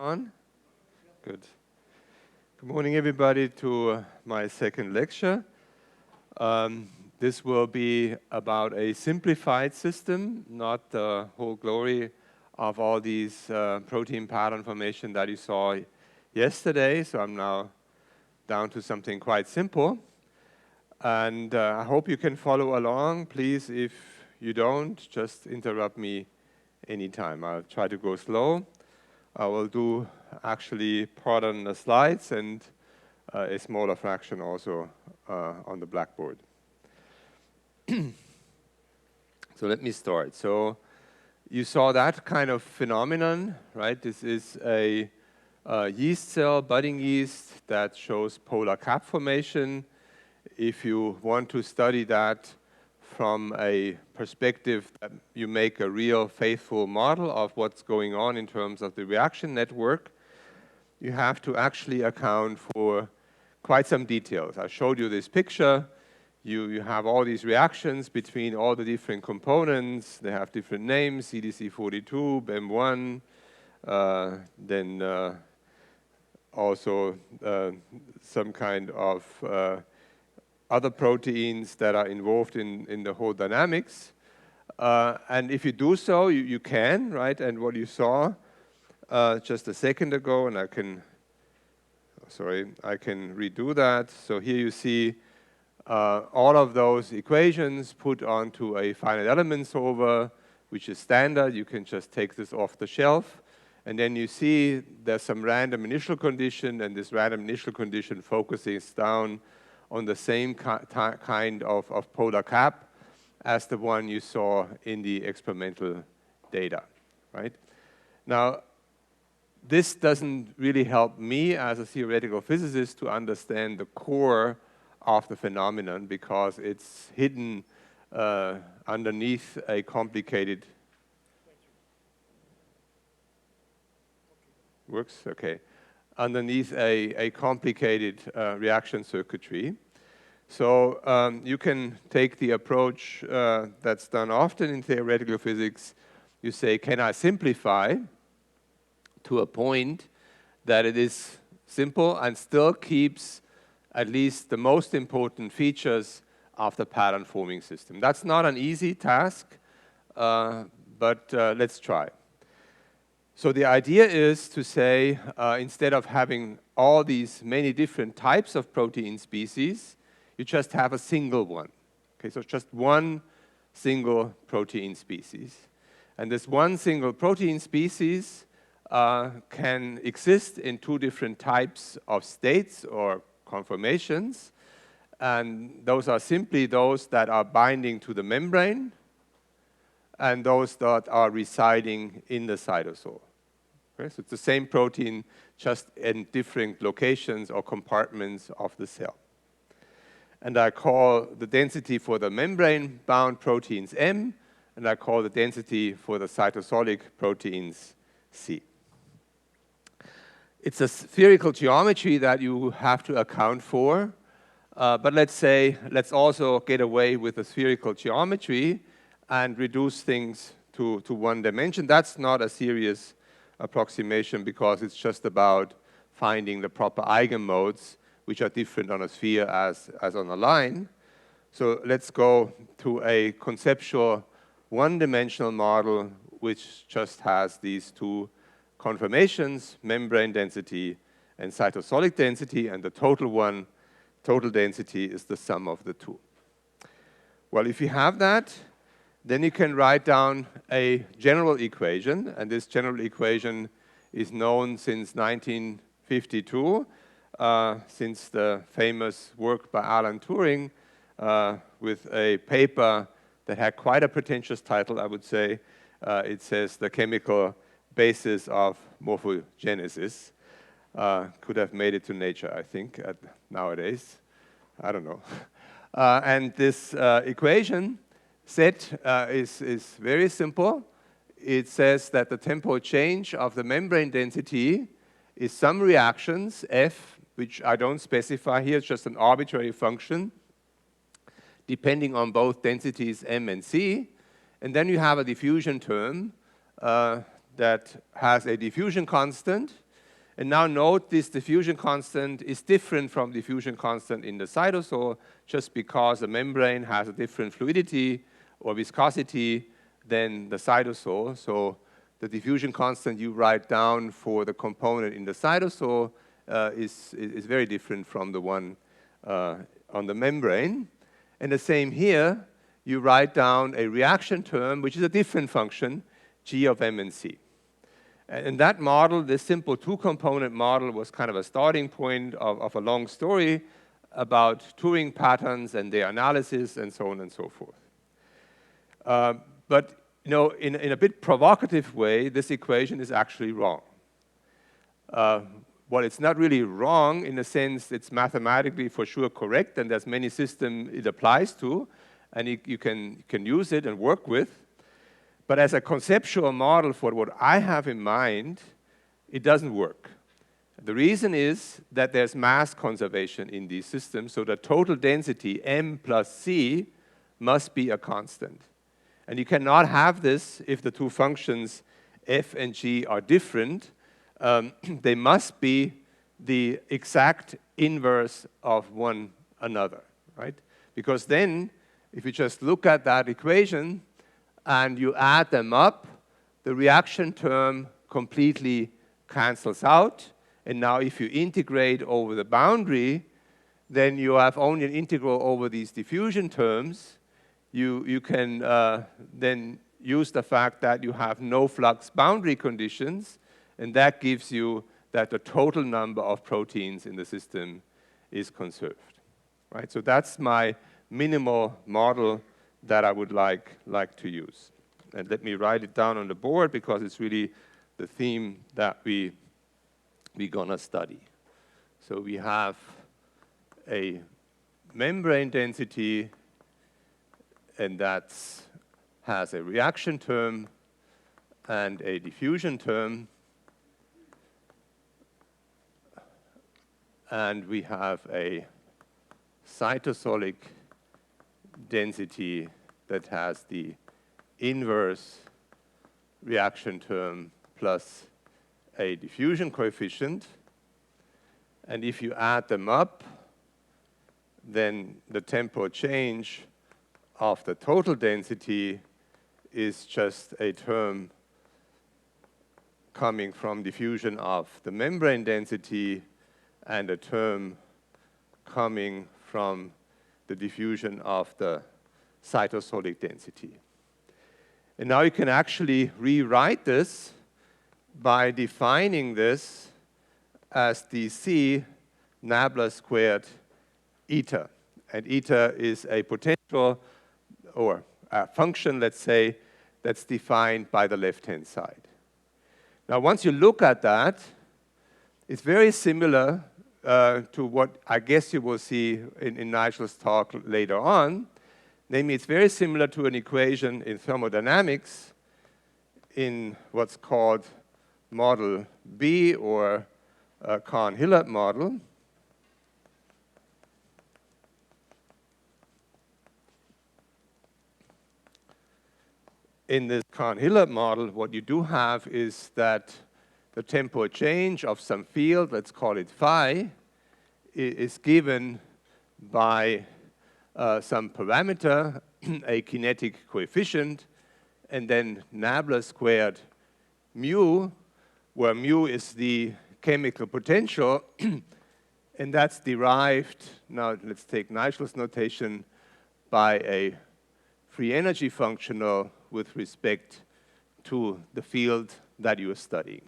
On? Good. Good morning, everybody, to my second lecture. This will be about a simplified system, not the whole glory of all these protein pattern formation that you saw yesterday. So I'm now down to something quite simple. And I hope you can follow along. Please, if you don't, just interrupt me anytime. I'll try to go slow. I will do actually part on the slides and a smaller fraction also on the blackboard. So let me start. So you saw that kind of phenomenon, right? This is a yeast cell, budding yeast, that shows polar cap formation. If you want to study that from a perspective that you make a real faithful model of what's going on in terms of the reaction network, you have to actually account for quite some details. I showed you this picture. You have all these reactions between all the different components. They have different names, CDC42, BEM1, then also some kind of other proteins that are involved in the whole dynamics. And if you do so, you can, right? And what you saw just a second ago, and I can redo that. So here you see all of those equations put onto a finite element solver, which is standard. You can just take this off the shelf. And then you see there's some random initial condition, and this random initial condition focuses down on the same kind of polar cap as the one you saw in the experimental data, right? Now, this doesn't really help me as a theoretical physicist to understand the core of the phenomenon because it's hidden underneath a complicated... Works? Okay. Underneath a complicated reaction circuitry. So you can take the approach that's done often in theoretical physics. You say, can I simplify to a point that it is simple and still keeps at least the most important features of the pattern forming system? That's not an easy task, but let's try. So the idea is to say, instead of having all these many different types of protein species, you just have a single one. Okay, so just one single protein species. And this one single protein species can exist in two different types of states or conformations. And those are simply those that are binding to the membrane and those that are residing in the cytosol. Okay, so it's the same protein, just in different locations or compartments of the cell. And I call the density for the membrane-bound proteins M, and I call the density for the cytosolic proteins C. It's a spherical geometry that you have to account for, but let's also get away with the spherical geometry and reduce things to one dimension. That's not a serious approximation because it's just about finding the proper eigenmodes, which are different on a sphere as on a line. So let's go to a conceptual one-dimensional model which just has these two conformations, membrane density and cytosolic density, and the total density is the sum of the two. Well, if you have that, then you can write down a general equation, and this general equation is known since 1952, since the famous work by Alan Turing with a paper that had quite a pretentious title, I would say. It says the chemical basis of morphogenesis. Could have made it to Nature, I think, nowadays. I don't know. And this equation set is very simple. It says that the temporal change of the membrane density is some reactions, F, which I don't specify here, it's just an arbitrary function, depending on both densities M and C. And then you have a diffusion term that has a diffusion constant, And now note this diffusion constant is different from diffusion constant in the cytosol just because the membrane has a different fluidity or viscosity than the cytosol. So the diffusion constant you write down for the component in the cytosol is very different from the one on the membrane. And the same here, you write down a reaction term, which is a different function, G of M and C. And that model, this simple two-component model, was kind of a starting point of a long story about Turing patterns and their analysis and so on and so forth. But you know, in a bit provocative way, this equation is actually wrong. Well, it's not really wrong in the sense it's mathematically for sure correct, and there's many systems it applies to, and you can use it and work with. But as a conceptual model for what I have in mind, it doesn't work. The reason is that there's mass conservation in these systems, so the total density, M plus C, must be a constant. And you cannot have this if the two functions, F and G, are different. They must be the exact inverse of one another, right? Because then, if you just look at that equation and you add them up, the reaction term completely cancels out. And now if you integrate over the boundary, then you have only an integral over these diffusion terms. You can then use the fact that you have no flux boundary conditions, and that gives you that the total number of proteins in the system is conserved, right? So that's my minimal model that I would like to use. And let me write it down on the board because it's really the theme that we're gonna study. So we have a membrane density, and that has a reaction term and a diffusion term. And we have a cytosolic density that has the inverse reaction term plus a diffusion coefficient. And if you add them up, then the tempo change of the total density is just a term coming from diffusion of the membrane density and a term coming from the diffusion of the cytosolic density. And now you can actually rewrite this by defining this as dc nabla squared eta. And eta is a potential or a function, let's say, that's defined by the left-hand side. Now, once you look at that, it's very similar to what I guess you will see in Nigel's talk later on. Namely, it's very similar to an equation in thermodynamics in what's called model B, or Kahn-Hillard model. In this Kahn-Hillard model, what you do have is that the tempo change of some field, let's call it phi, is given by some parameter, a kinetic coefficient, and then nabla squared mu, where mu is the chemical potential, and that's derived, now let's take Nigel's notation, by a free energy functional with respect to the field that you are studying,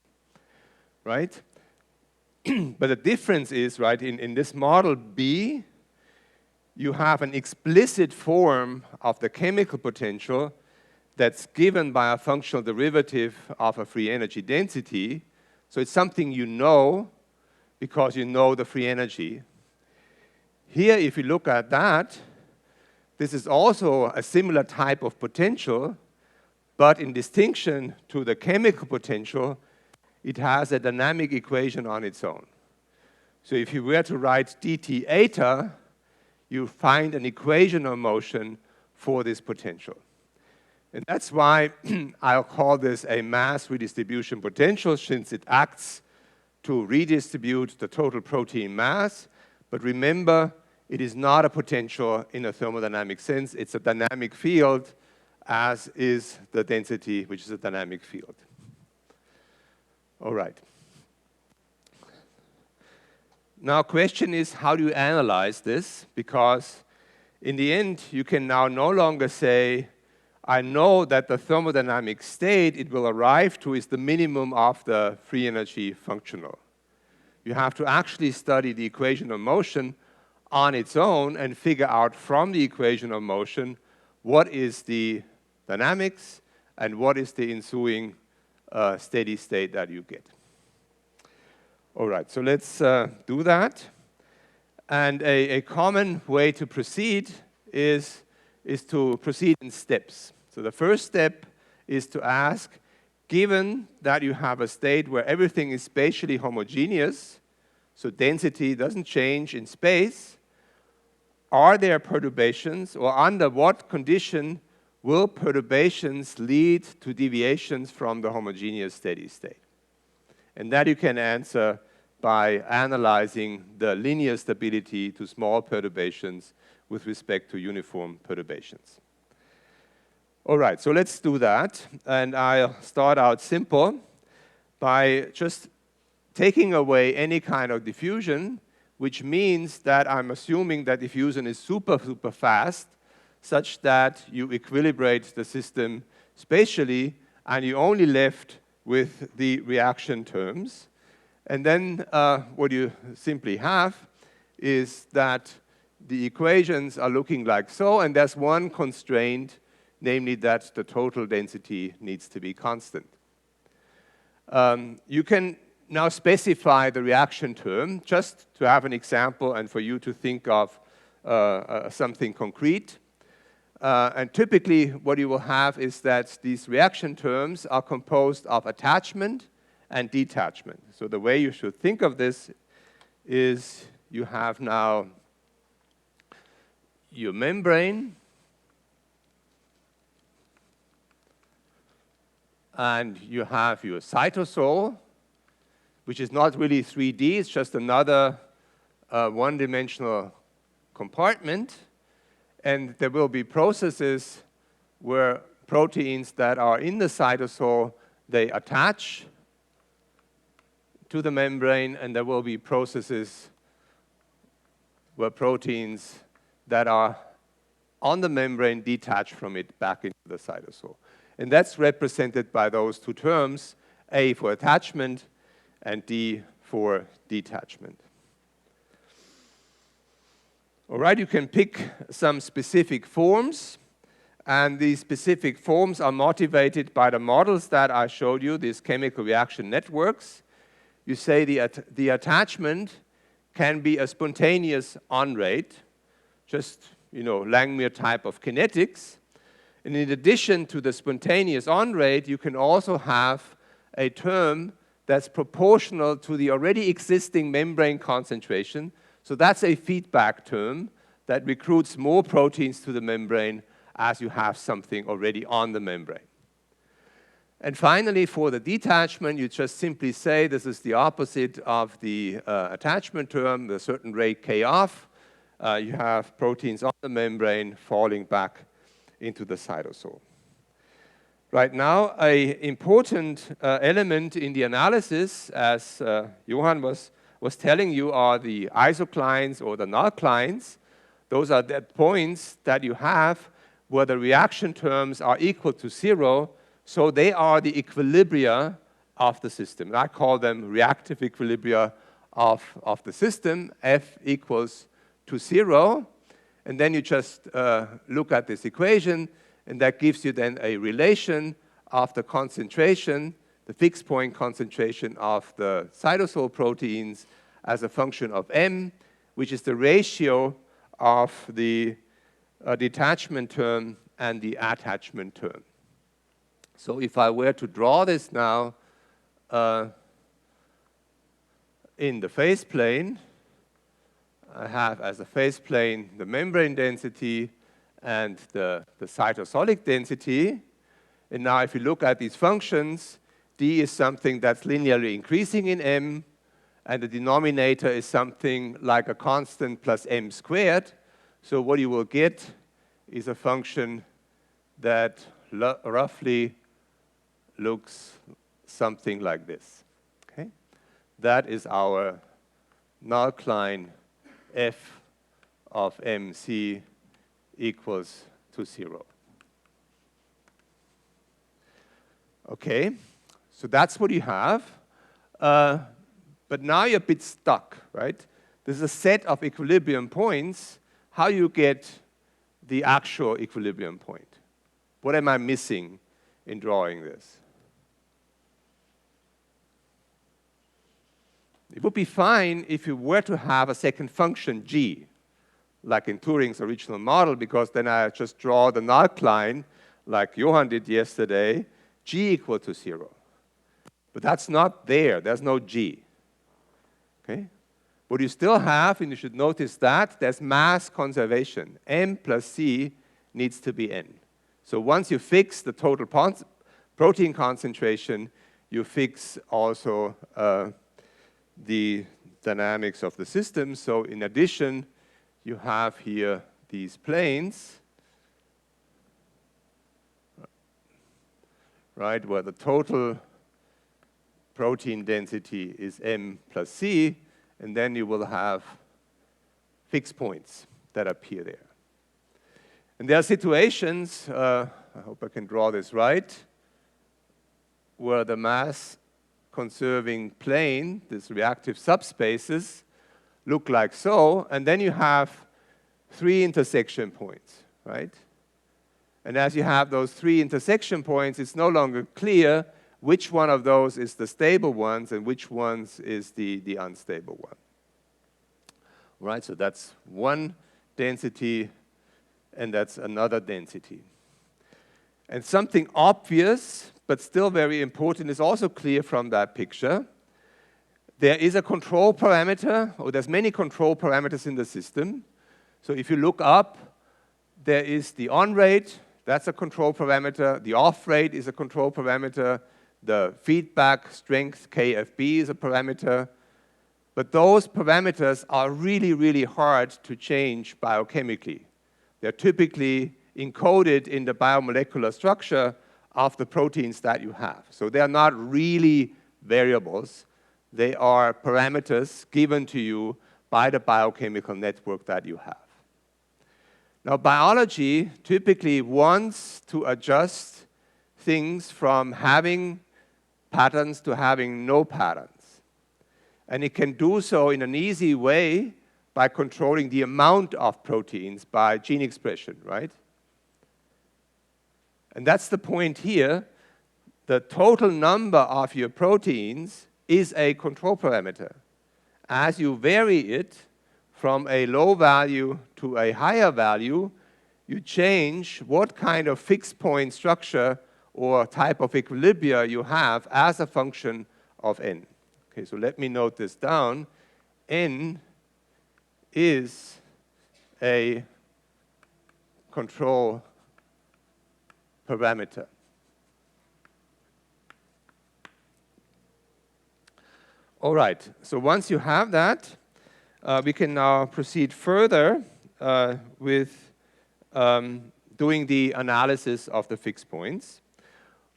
right? But the difference is, right, in this model B, you have an explicit form of the chemical potential that's given by a functional derivative of a free energy density. So it's something you know because you know the free energy. Here, if you look at that, this is also a similar type of potential, but in distinction to the chemical potential, it has a dynamic equation on its own. So if you were to write dt eta, you find an equation of motion for this potential. And that's why I'll call this a mass redistribution potential, since it acts to redistribute the total protein mass. But remember, it is not a potential in a thermodynamic sense. It's a dynamic field, as is the density, which is a dynamic field. All right. Now, question is, how do you analyze this? Because in the end, you can now no longer say, I know that the thermodynamic state it will arrive to is the minimum of the free energy functional. You have to actually study the equation of motion on its own and figure out from the equation of motion what is the dynamics and what is the ensuing steady state that you get. All right, so let's do that. And a common way to proceed is to proceed in steps. So the first step is to ask, given that you have a state where everything is spatially homogeneous, so density doesn't change in space, are there perturbations, or under what condition will perturbations lead to deviations from the homogeneous steady state? And that you can answer by analyzing the linear stability to small perturbations with respect to uniform perturbations. All right, so let's do that. And I'll start out simple by just taking away any kind of diffusion, which means that I'm assuming that diffusion is super, super fast, such that you equilibrate the system spatially, and you're only left with the reaction terms. And then what you simply have is that the equations are looking like so, and there's one constraint, namely that the total density needs to be constant. You can now specify the reaction term, just to have an example and for you to think of something concrete. And typically what you will have is that these reaction terms are composed of attachment and detachment. So the way you should think of this is you have now your membrane, and you have your cytosol, which is not really 3D, it's just another one-dimensional compartment. And there will be processes where proteins that are in the cytosol, they attach to the membrane, and there will be processes where proteins that are on the membrane detach from it back into the cytosol. And that's represented by those two terms, A for attachment and D for detachment. All right, you can pick some specific forms, and these specific forms are motivated by the models that I showed you, these chemical reaction networks. You say the attachment can be a spontaneous on-rate, just, Langmuir type of kinetics. And in addition to the spontaneous on-rate, you can also have a term that's proportional to the already existing membrane concentration. So that's a feedback term that recruits more proteins to the membrane as you have something already on the membrane. And finally, for the detachment, you just simply say this is the opposite of the attachment term, the certain rate k off. You have proteins on the membrane falling back into the cytosol. Right now, an important element in the analysis, as Johan was telling you, are the isoclines or the nullclines. Those are the points that you have where the reaction terms are equal to 0, so they are the equilibria of the system. I call them reactive equilibria of the system, F equals to 0. And then you just look at this equation, and that gives you then a relation of the concentration, the fixed point concentration of the cytosol proteins as a function of m, which is the ratio of the detachment term and the attachment term. So if I were to draw this now in the phase plane, I have as a phase plane the membrane density and the cytosolic density. And now if you look at these functions, D is something that's linearly increasing in M, and the denominator is something like a constant plus m squared. So what you will get is a function that roughly looks something like this. Okay? That is our null Klein f of mc equals to 0. Okay, so that's what you have. But now you're a bit stuck, right? There's a set of equilibrium points. How you get the actual equilibrium point? What am I missing in drawing this? It would be fine if you were to have a second function, g, like in Turing's original model, because then I just draw the null Klein, like Johann did yesterday, g equal to 0. But that's not there. There's no g. Okay? What you still have, and you should notice that, there's mass conservation. M plus c needs to be n. So once you fix the total protein concentration, you fix also the dynamics of the system. So in addition, you have here these planes, right, where the total protein density is m plus c, and then you will have fixed points that appear there. And there are situations, I hope I can draw this right, where the mass conserving plane, these reactive subspaces, look like so, and then you have 3 intersection points, right? And as you have those 3 intersection points, it's no longer clear which one of those is the stable ones and which ones is the unstable one. Right, so that's one density, and that's another density. And something obvious, but still very important, is also clear from that picture. There is a control parameter, or there's many control parameters in the system. So if you look up, there is the on rate, that's a control parameter. The off rate is a control parameter. The feedback strength, KFB, is a parameter. But those parameters are really, really hard to change biochemically. They're typically encoded in the biomolecular structure of the proteins that you have. So they are not really variables. They are parameters given to you by the biochemical network that you have. Now, biology typically wants to adjust things from having patterns to having no patterns. And it can do so in an easy way by controlling the amount of proteins by gene expression, right? And that's the point here. The total number of your proteins is a control parameter. As you vary it from a low value to a higher value, you change what kind of fixed point structure or type of equilibria you have as a function of n. Okay, so let me note this down. N is a control parameter. All right, so once you have that, we can now proceed further with doing the analysis of the fixed points.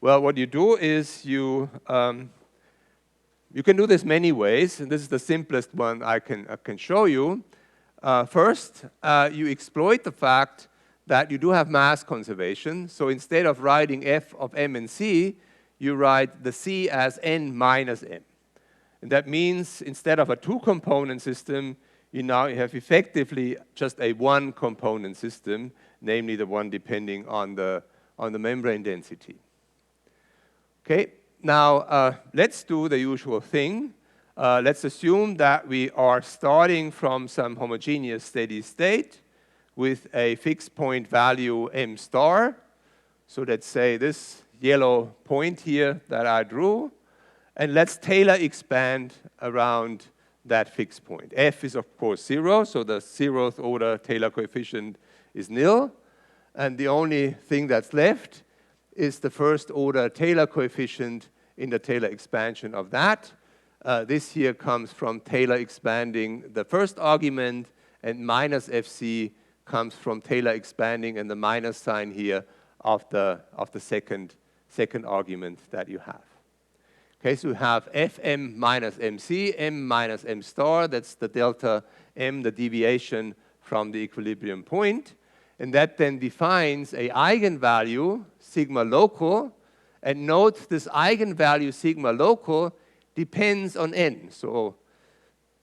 Well, what you do is you can do this many ways, and this is the simplest one I can show you. First, you exploit the fact that you do have mass conservation. So instead of writing f of m and c, you write the c as n minus m. And that means instead of a 2-component system, you now have effectively just a 1-component system, namely the one depending on the membrane density. Okay, now let's do the usual thing. Let's assume that we are starting from some homogeneous steady state with a fixed point value m star. So let's say this yellow point here that I drew. And let's Taylor expand around that fixed point. F is, of course, 0, so the 0th order Taylor coefficient is nil. And the only thing that's left is the first order Taylor coefficient in the Taylor expansion of that. This here comes from Taylor expanding the first argument, and minus FC comes from Taylor expanding and the minus sign here of the second argument that you have. Okay, so we have Fm minus Mc, M minus M star, that's the delta M, the deviation from the equilibrium point. And that then defines a eigenvalue, sigma local. And note this eigenvalue, sigma local, depends on n. So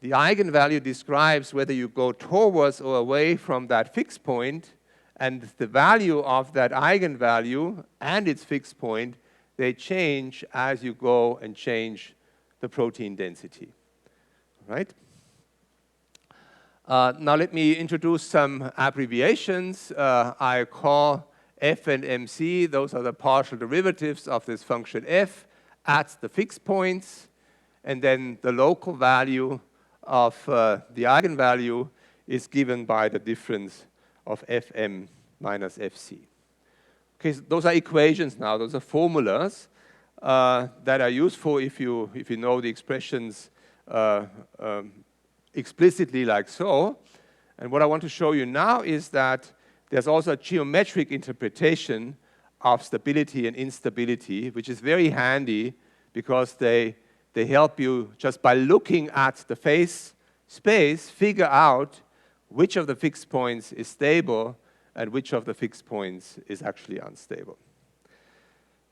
the eigenvalue describes whether you go towards or away from that fixed point, and the value of that eigenvalue and its fixed point, they change as you go and change the protein density. Right? Now let me introduce some abbreviations. I call f and mc, those are the partial derivatives of this function f at the fixed points, and then the local value of the eigenvalue is given by the difference of fm minus fc. Okay, so those are equations now, those are formulas that are useful if you know the expressions explicitly like so. And what I want to show you now is that there's also a geometric interpretation of stability and instability, which is very handy because they help you just by looking at the phase space, figure out which of the fixed points is stable and which of the fixed points is actually unstable.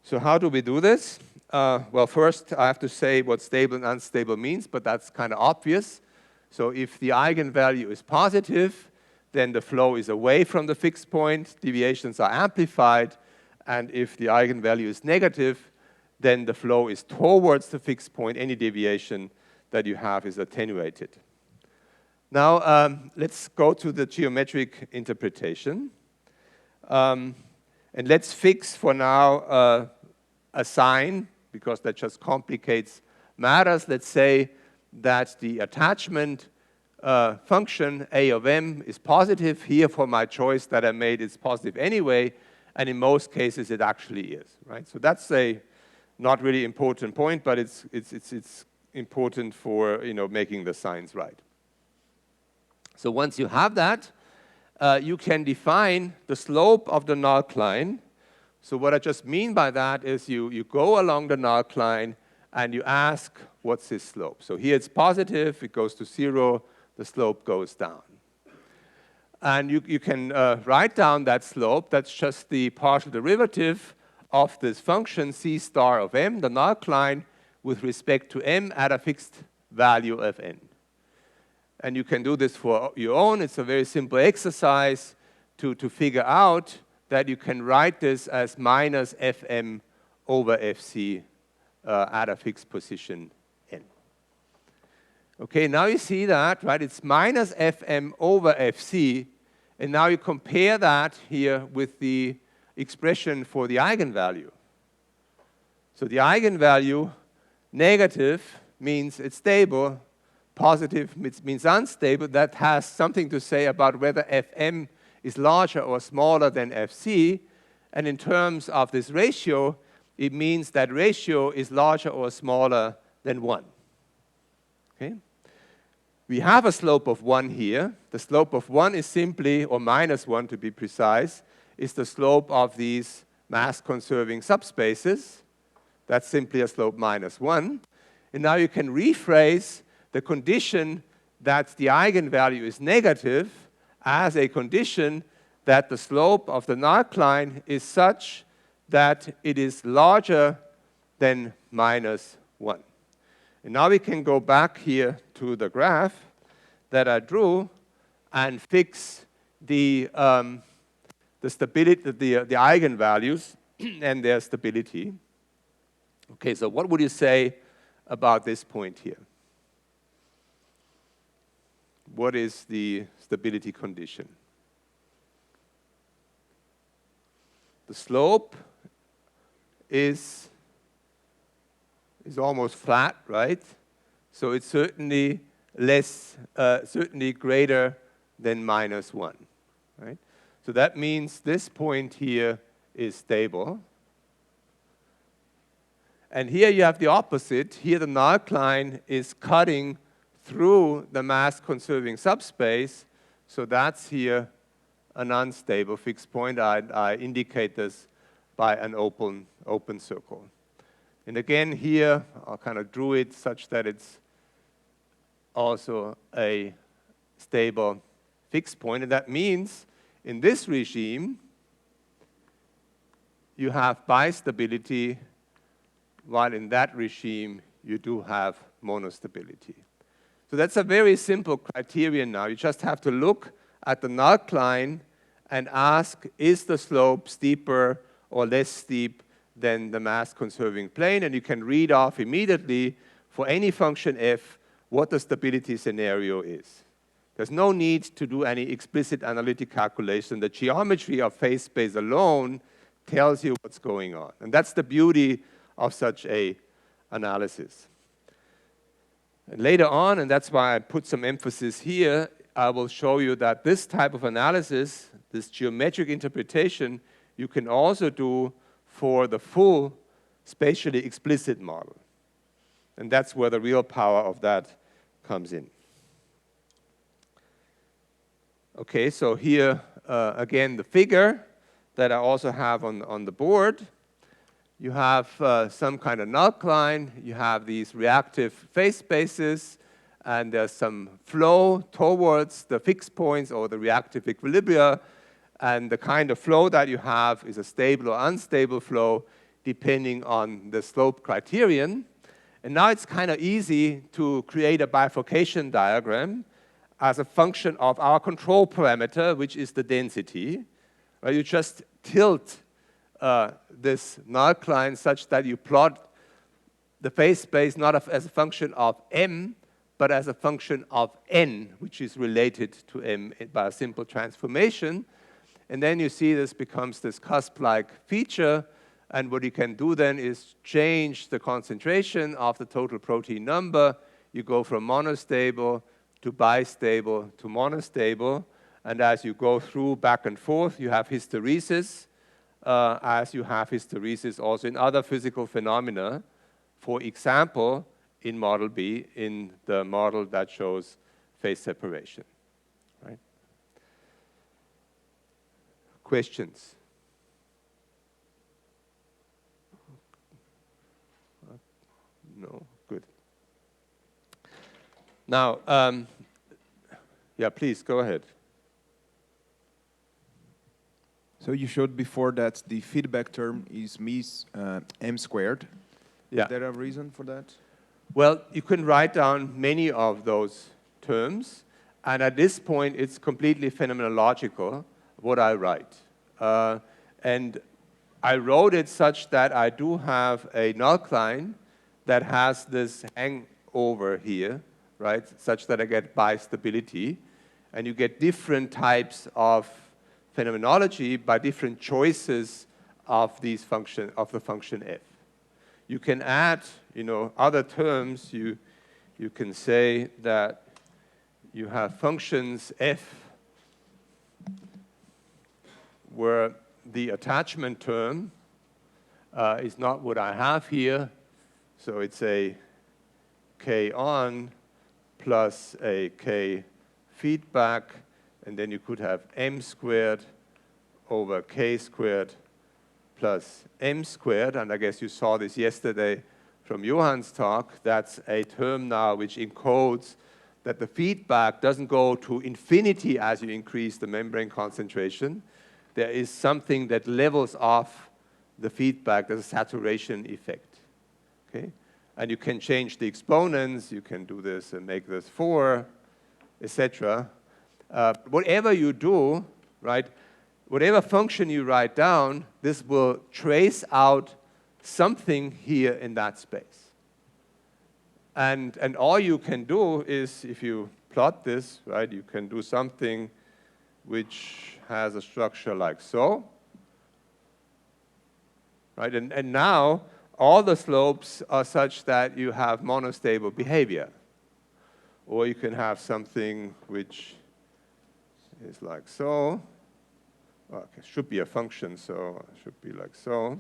So how do we do this? Well, first I have to say what stable and unstable means, but that's kind of obvious. So if the eigenvalue is positive, then the flow is away from the fixed point, deviations are amplified, and if the eigenvalue is negative, then the flow is towards the fixed point. Any deviation that you have is attenuated. Now, let's go to the geometric interpretation. And let's fix for now a sign, because that just complicates matters. Let's say that the attachment function a of m is positive. Here, for my choice that I made, it's positive anyway, and in most cases it actually is. Right? So that's a not really important point, but it's important for making the signs right. So once you have that, you can define the slope of the null line. So what I just mean by that is you go along the null line and you ask, what's this slope? So here it's positive, it goes to 0, the slope goes down. And you can write down that slope. That's just the partial derivative of this function c star of m, the null line, with respect to m at a fixed value of n. And you can do this for your own. It's a very simple exercise to figure out that you can write this as minus fm over fc at a fixed position n. Okay, now you see that, right? It's minus fm over fc, and now you compare that here with the expression for the eigenvalue. So the eigenvalue, negative means it's stable, positive means unstable. That has something to say about whether fm is larger or smaller than fc, and in terms of this ratio, it means that ratio is larger or smaller than 1. Okay? We have a slope of 1 here. The slope of 1 is simply, or minus 1 to be precise, is the slope of these mass-conserving subspaces. That's simply a slope minus 1. And now you can rephrase the condition that the eigenvalue is negative as a condition that the slope of the null line is such that it is larger than minus 1. And now we can go back here to the graph that I drew and fix the stability, the eigenvalues and their stability. Okay, so what would you say about this point here? What is the stability condition? The slope is almost flat, right? So it's certainly certainly greater than minus 1, right? So that means this point here is stable. And here you have the opposite. Here the null line is cutting through the mass-conserving subspace. So that's here an unstable fixed point. I indicate this by an open circle. And again, here I kind of drew it such that it's also a stable fixed point. And that means in this regime, you have bistability, while in that regime, you do have monostability. So that's a very simple criterion now. You just have to look at the null line and ask, is the slope steeper or less steep than the mass-conserving plane? And you can read off immediately for any function f what the stability scenario is. There's no need to do any explicit analytic calculation. The geometry of phase space alone tells you what's going on. And that's the beauty of such a analysis. And later on, and that's why I put some emphasis here, I will show you that this type of analysis, this geometric interpretation, you can also do for the full spatially explicit model. And that's where the real power of that comes in. Okay, so here, again, the figure that I also have on the board. You have some kind of null line. You have these reactive phase spaces, and there's some flow towards the fixed points or the reactive equilibria. And the kind of flow that you have is a stable or unstable flow depending on the slope criterion. And now it's kind of easy to create a bifurcation diagram as a function of our control parameter, which is the density. Right? You just tilt this null line such that you plot the phase space not as a function of m, but as a function of n, which is related to m by a simple transformation. And then you see this becomes this cusp-like feature. And what you can do then is change the concentration of the total protein number. You go from monostable to bistable to monostable. And as you go through back and forth, you have hysteresis, as you have hysteresis also in other physical phenomena. For example, in model B, in the model that shows phase separation. Right? Questions? No? Good. Now, yeah, please, go ahead. So you showed before that the feedback term is m squared. Yeah. Is there a reason for that? Well, you can write down many of those terms, and at this point, it's completely phenomenological what I write. And I wrote it such that I do have a null line that has this hangover here, right, such that I get bistability, and you get different types of phenomenology by different choices of these of the function f. You can add, other terms. You can say that you have functions f where the attachment term is not what I have here. So it's a k on plus a k feedback. And then you could have m squared over k squared plus m squared. And I guess you saw this yesterday from Johann's talk. That's a term now which encodes that the feedback doesn't go to infinity as you increase the membrane concentration. There is something that levels off the feedback. There's a saturation effect. Okay? And you can change the exponents. You can do this and make this 4, etc. Whatever you do, right, whatever function you write down, this will trace out something here in that space. And all you can do is, if you plot this, right, you can do something which has a structure like so. Right, and now all the slopes are such that you have monostable behavior. Or you can have something which is like so. Well, it should be a function, so it should be like so.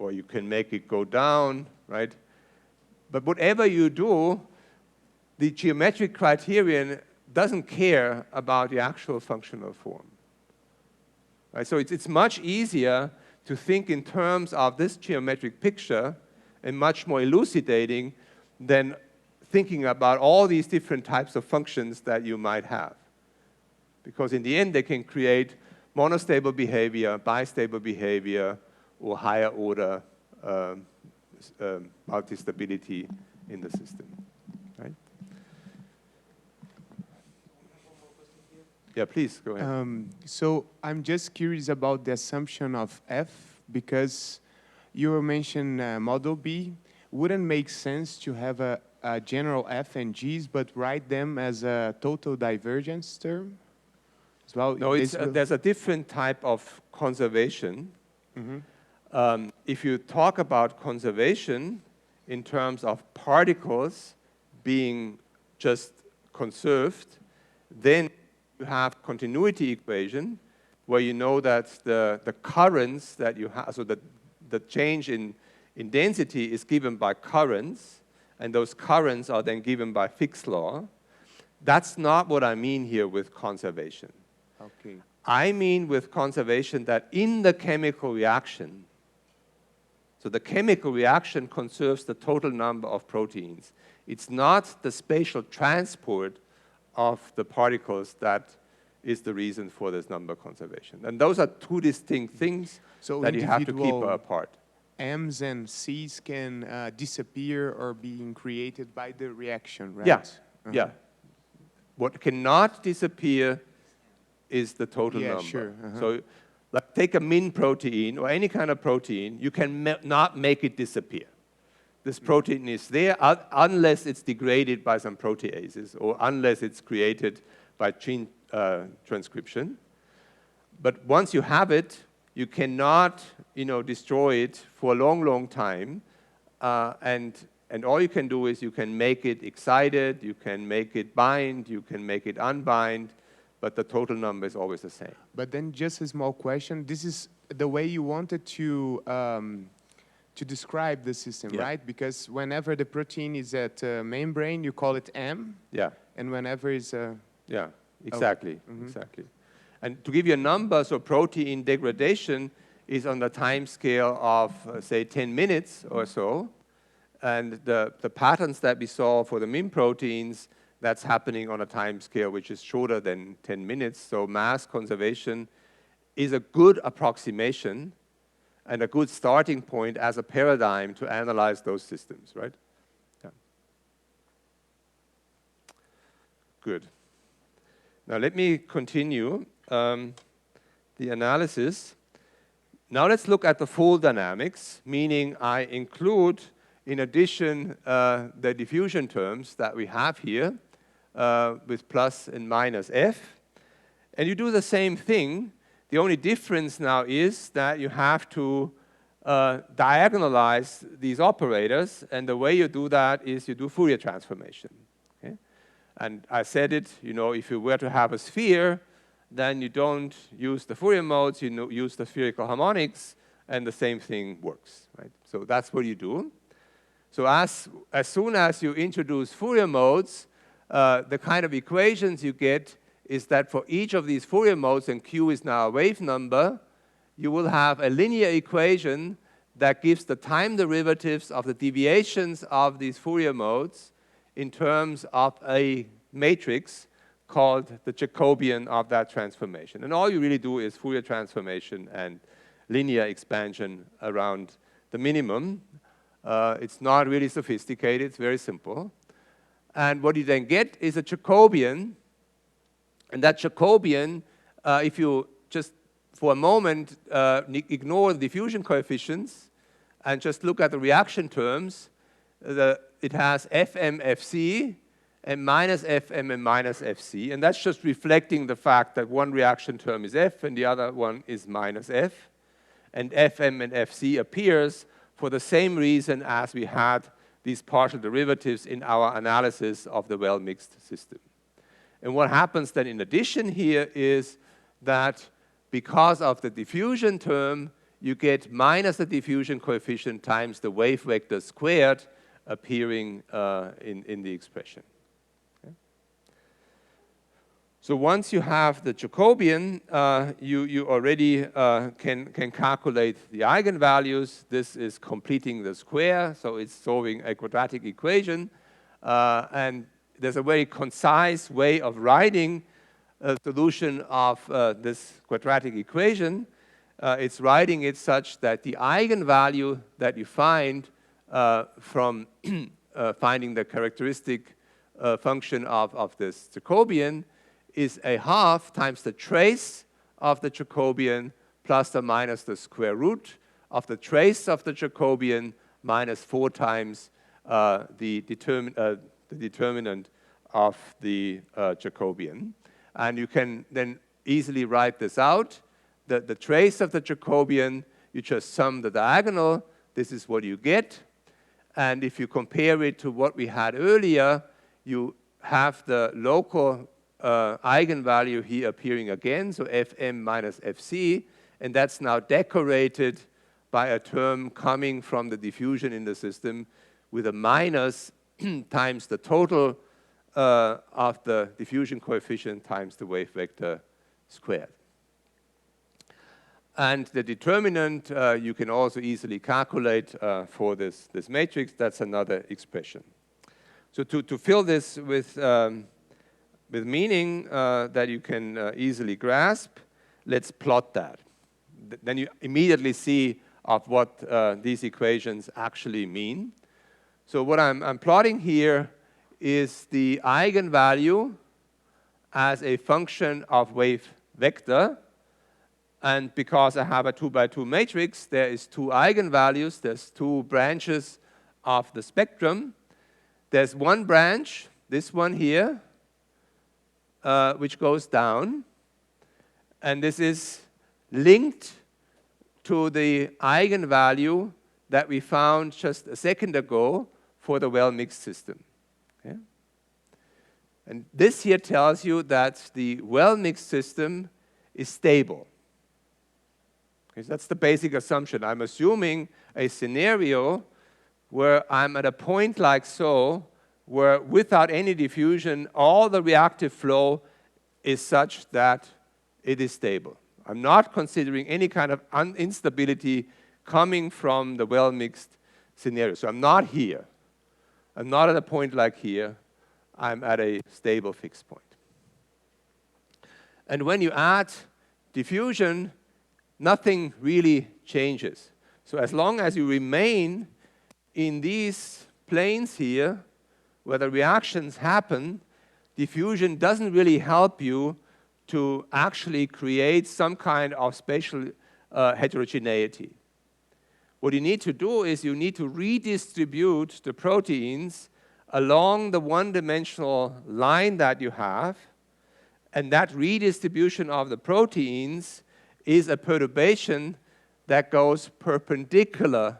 or you can make it go down, right? But whatever you do, the geometric criterion doesn't care about the actual functional form. Right? So it's much easier to think in terms of this geometric picture and much more elucidating than thinking about all these different types of functions that you might have. Because in the end, they can create monostable behavior, bistable behavior, or higher order multistability in the system. Right? Yeah, please, go ahead. So I'm just curious about the assumption of F, because you mentioned model B. Wouldn't make sense to have a general F and G's, but write them as a total divergence term as well? No, there's a different type of conservation. Mm-hmm. If you talk about conservation in terms of particles being just conserved, then you have continuity equation where you know that the currents that you have, so that the change in density is given by currents, and those currents are then given by Fick's law. That's not what I mean here with conservation. Okay. I mean with conservation that in the chemical reaction, so the chemical reaction conserves the total number of proteins. It's not the spatial transport of the particles that is the reason for this number conservation. And those are two distinct things that you have to keep apart. M's and C's can disappear or being created by the reaction, right? Yeah, yeah. What cannot disappear is the total number. Sure. So like take a min protein or any kind of protein, you can not make it disappear. This protein is there unless it's degraded by some proteases or unless it's created by gene transcription. But once you have it, you cannot, destroy it for a long, long time. And all you can do is you can make it excited, you can make it bind, you can make it unbind, but the total number is always the same. But then just a small question. This is the way you wanted to describe the system, right? Because whenever the protein is at membrane, you call it M. Yeah. And whenever it's yeah, exactly, exactly. And to give you a number, so protein degradation is on the time scale of, say, 10 minutes or so. And the patterns that we saw for the min proteins, that's happening on a time scale which is shorter than 10 minutes. So mass conservation is a good approximation and a good starting point as a paradigm to analyze those systems, right? Yeah. Good. Now let me continue the analysis. Now let's look at the full dynamics, meaning I include, in addition, the diffusion terms that we have here with plus and minus F. And you do the same thing. The only difference now is that you have to diagonalize these operators, and the way you do that is you do Fourier transformation. Okay? And I said it, if you were to have a sphere, then you don't use the Fourier modes, you use the spherical harmonics, and the same thing works. Right? So that's what you do. So as soon as you introduce Fourier modes, the kind of equations you get is that for each of these Fourier modes, and Q is now a wave number, you will have a linear equation that gives the time derivatives of the deviations of these Fourier modes in terms of a matrix called the Jacobian of that transformation. And all you really do is Fourier transformation and linear expansion around the minimum. It's not really sophisticated, it's very simple. And what you then get is a Jacobian, and that Jacobian, if you just for a moment ignore the diffusion coefficients and just look at the reaction terms, it has Fm, Fc, and minus Fm and minus Fc, and that's just reflecting the fact that one reaction term is F and the other one is minus F, and Fm and Fc appears for the same reason as we had these partial derivatives in our analysis of the well-mixed system. And what happens then in addition here is that because of the diffusion term, you get minus the diffusion coefficient times the wave vector squared appearing in the expression. Okay. So once you have the Jacobian, you already can calculate the eigenvalues. This is completing the square, so it's solving a quadratic equation. And there's a very concise way of writing a solution of this quadratic equation. It's writing it such that the eigenvalue that you find from finding the characteristic function of this Jacobian is a half times the trace of the Jacobian plus or minus the square root of the trace of the Jacobian minus 4 times the determinant of the Jacobian. And you can then easily write this out. The trace of the Jacobian, you just sum the diagonal. This is what you get. And if you compare it to what we had earlier, you have the local eigenvalue here appearing again, so Fm minus Fc, and that's now decorated by a term coming from the diffusion in the system with a minus times the total of the diffusion coefficient times the wave vector squared. And the determinant you can also easily calculate for this matrix. That's another expression. So to fill this with meaning that you can easily grasp, let's plot that. Then you immediately see of what these equations actually mean. So what I'm plotting here is the eigenvalue as a function of wave vector. And because I have a 2-by-2 matrix, there is 2 eigenvalues. There's 2 branches of the spectrum. There's one branch, this one here, which goes down. And this is linked to the eigenvalue that we found just a second ago for the well-mixed system. Okay? And this here tells you that the well-mixed system is stable. Okay, so that's the basic assumption. I'm assuming a scenario where I'm at a point like so, where without any diffusion, all the reactive flow is such that it is stable. I'm not considering any kind of instability coming from the well-mixed scenario. So I'm not here. I'm not at a point like here. I'm at a stable fixed point. And when you add diffusion, nothing really changes. So as long as you remain in these planes here, where the reactions happen, diffusion doesn't really help you to actually create some kind of spatial heterogeneity. What you need to do is you need to redistribute the proteins along the one-dimensional line that you have, and that redistribution of the proteins is a perturbation that goes perpendicular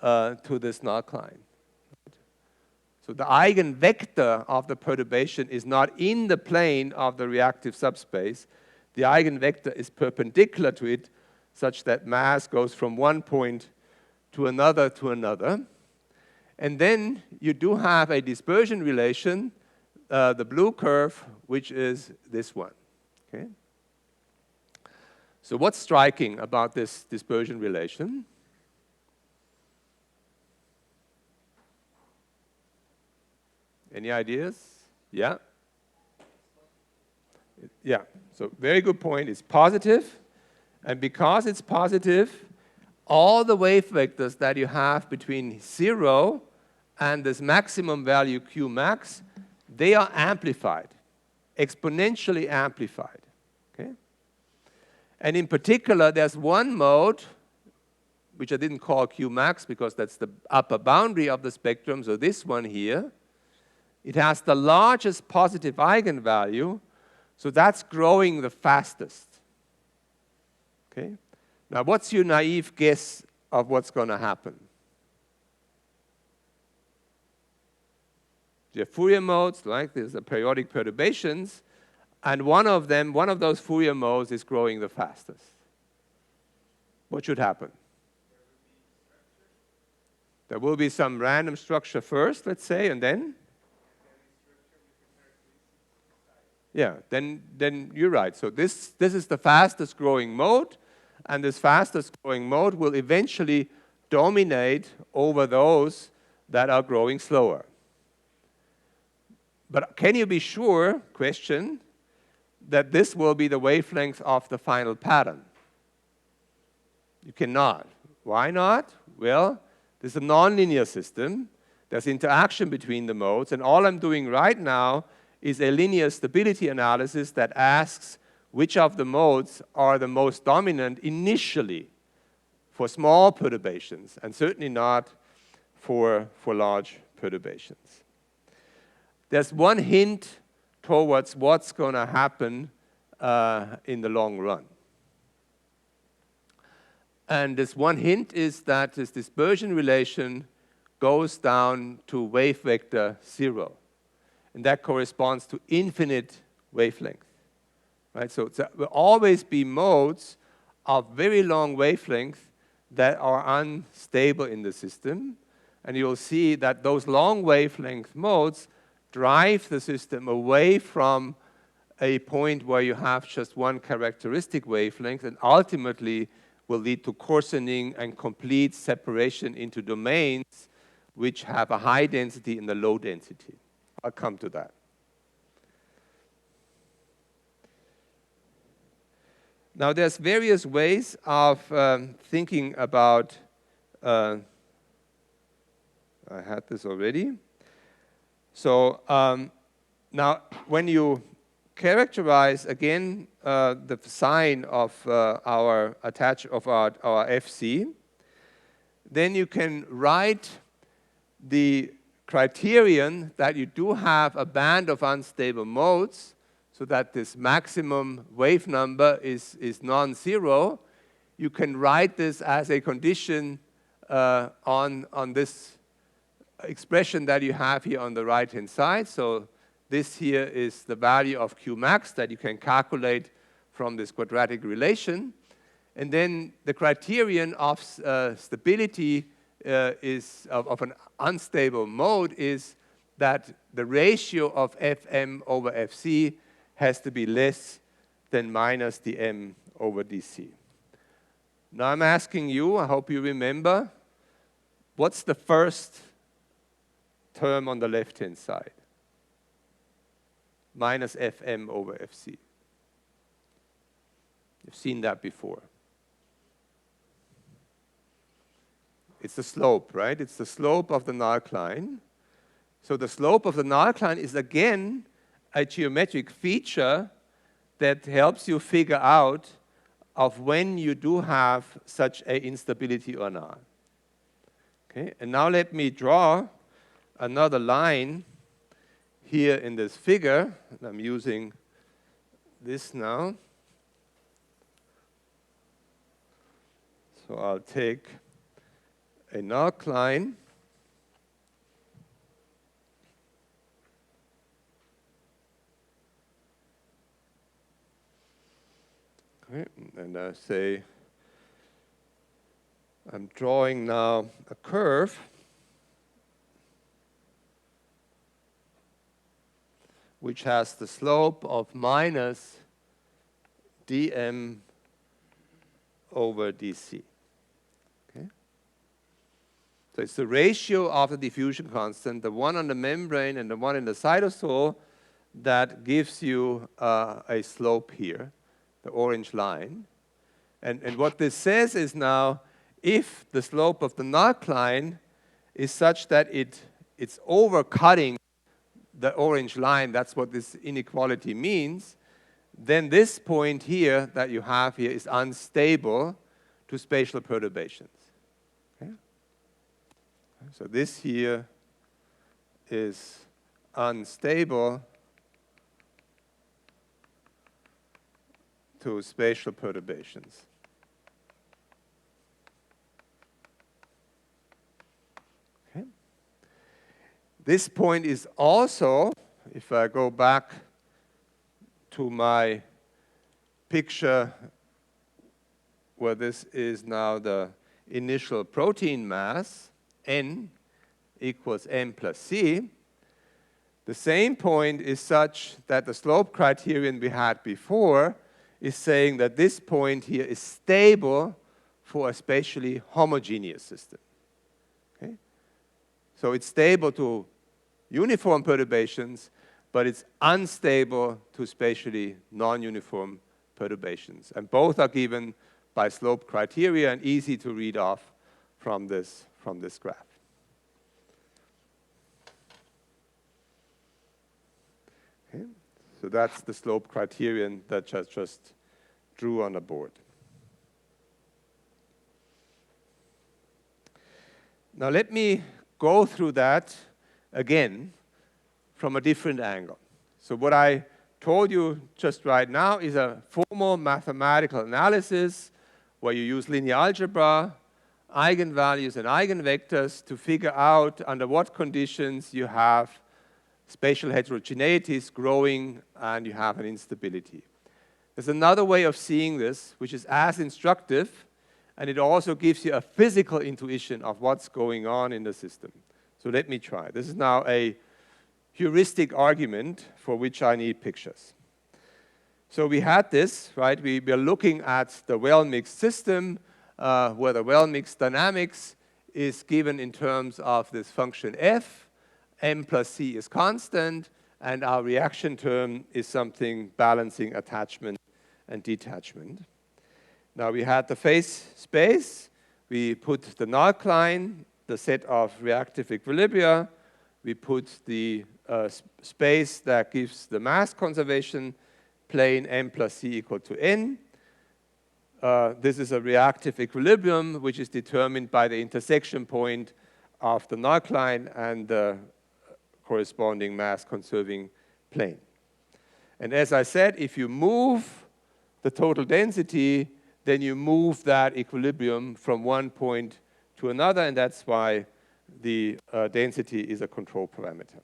to this null line. So the eigenvector of the perturbation is not in the plane of the reactive subspace. The eigenvector is perpendicular to it, such that mass goes from one point to another to another. And then you do have a dispersion relation, the blue curve, which is this one. Okay? So what's striking about this dispersion relation? Any ideas? Yeah? Yeah, so very good point. It's positive. And because it's positive, all the wave vectors that you have between 0 and this maximum value Q max, they are amplified, exponentially amplified. Okay? And in particular, there's one mode, which I didn't call Q max because that's the upper boundary of the spectrum, so this one here. It has the largest positive eigenvalue, so that's growing the fastest. Okay? Now, what's your naive guess of what's going to happen? You have Fourier modes, like there's the periodic perturbations, and one of those Fourier modes is growing the fastest. what should happen? There will be some random structure first, let's say, and then? Yeah, then you're right. So this is the fastest growing mode, and this fastest growing mode will eventually dominate over those that are growing slower. But can you be sure, question, that this will be the wavelength of the final pattern? You cannot. Why not? Well, this is a nonlinear system. There's interaction between the modes, and all I'm doing right now is a linear stability analysis that asks which of the modes are the most dominant initially for small perturbations, and certainly not for large perturbations. There's one hint towards what's going to happen in the long run. And this one hint is that this dispersion relation goes down to wave vector 0. And that corresponds to infinite wavelength. Right? So there will always be modes of very long wavelength that are unstable in the system. And you'll see that those long wavelength modes drive the system away from a point where you have just one characteristic wavelength, and ultimately will lead to coarsening and complete separation into domains which have a high density and a low density. I'll come to that. Now, there's various ways of thinking about, I had this already. So now, when you characterize again the sign of our FC, then you can write the criterion that you do have a band of unstable modes, so that this maximum wave number is non-zero. You can write this as a condition on this expression that you have here on the right-hand side. So this here is the value of Q max that you can calculate from this quadratic relation. And then the criterion of stability of an unstable mode is that the ratio of Fm over Fc has to be less than minus dm over dc. Now I'm asking you, I hope you remember, what's the first term on the left-hand side? Minus Fm over Fc. You've seen that before. It's the slope, right? It's the slope of the null-line. So the slope of the null-line is again a geometric feature that helps you figure out of when you do have such an instability or not. Okay, and now let me draw another line here in this figure. I'm using this now. So I'll take a null-line. Okay, and I say I'm drawing now a curve which has the slope of minus dm over dc. Okay? So it's the ratio of the diffusion constant, the one on the membrane and the one in the cytosol, that gives you a slope here, the orange line. And what this says is now, if the slope of the null-line is such that it's overcutting the orange line, that's what this inequality means, then this point here that you have here is unstable to spatial perturbations. Okay? So this here is unstable to spatial perturbations. Okay. This point is also, if I go back to my picture where this is now the initial protein mass, N equals M plus C, the same point is such that the slope criterion we had before is saying that this point here is stable for a spatially homogeneous system. Okay? So it's stable to uniform perturbations, but it's unstable to spatially non-uniform perturbations. And both are given by slope criteria and easy to read off from this graph. Okay. So that's the slope criterion that I just drew on the board. Now let me go through that again from a different angle. So what I told you just right now is a formal mathematical analysis where you use linear algebra, eigenvalues and eigenvectors to figure out under what conditions you have spatial heterogeneities growing and you have an instability. There's another way of seeing this, which is as instructive, and it also gives you a physical intuition of what's going on in the system. So let me try. This is now a heuristic argument for which I need pictures. So we had this, right? We are looking at the well-mixed system where the well-mixed dynamics is given in terms of this function f, m plus c is constant, and our reaction term is something balancing attachment and detachment. Now we had the phase space, we put the null-line, the set of reactive equilibria, we put the space that gives the mass conservation plane m plus c equal to n. This is a reactive equilibrium which is determined by the intersection point of the null-line and the corresponding mass conserving plane. And as I said, if you move the total density, then you move that equilibrium from one point to another, and that's why the density is a control parameter.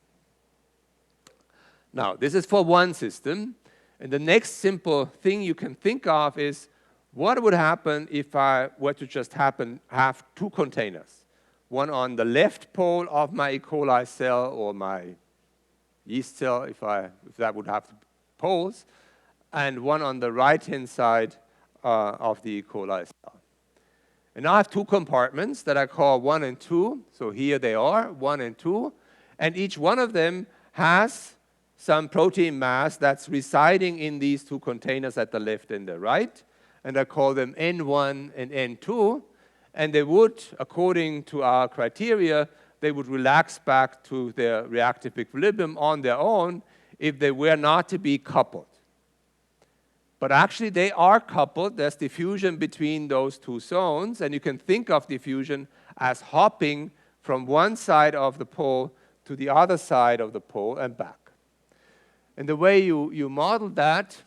Now, this is for one system, and the next simple thing you can think of is what would happen if I were to just have two containers, one on the left pole of my E. coli cell or my yeast cell, if that would have poles, and one on the right-hand side of the E. coli cell. And now I have two compartments that I call 1 and 2. So here they are, 1 and 2. And each one of them has some protein mass that's residing in these two containers at the left and the right. And I call them N1 and N2. And they would, according to our criteria, they would relax back to their reactive equilibrium on their own if they were not to be coupled. But actually, they are coupled. There's diffusion between those two zones, and you can think of diffusion as hopping from one side of the pole to the other side of the pole and back. And the way you model that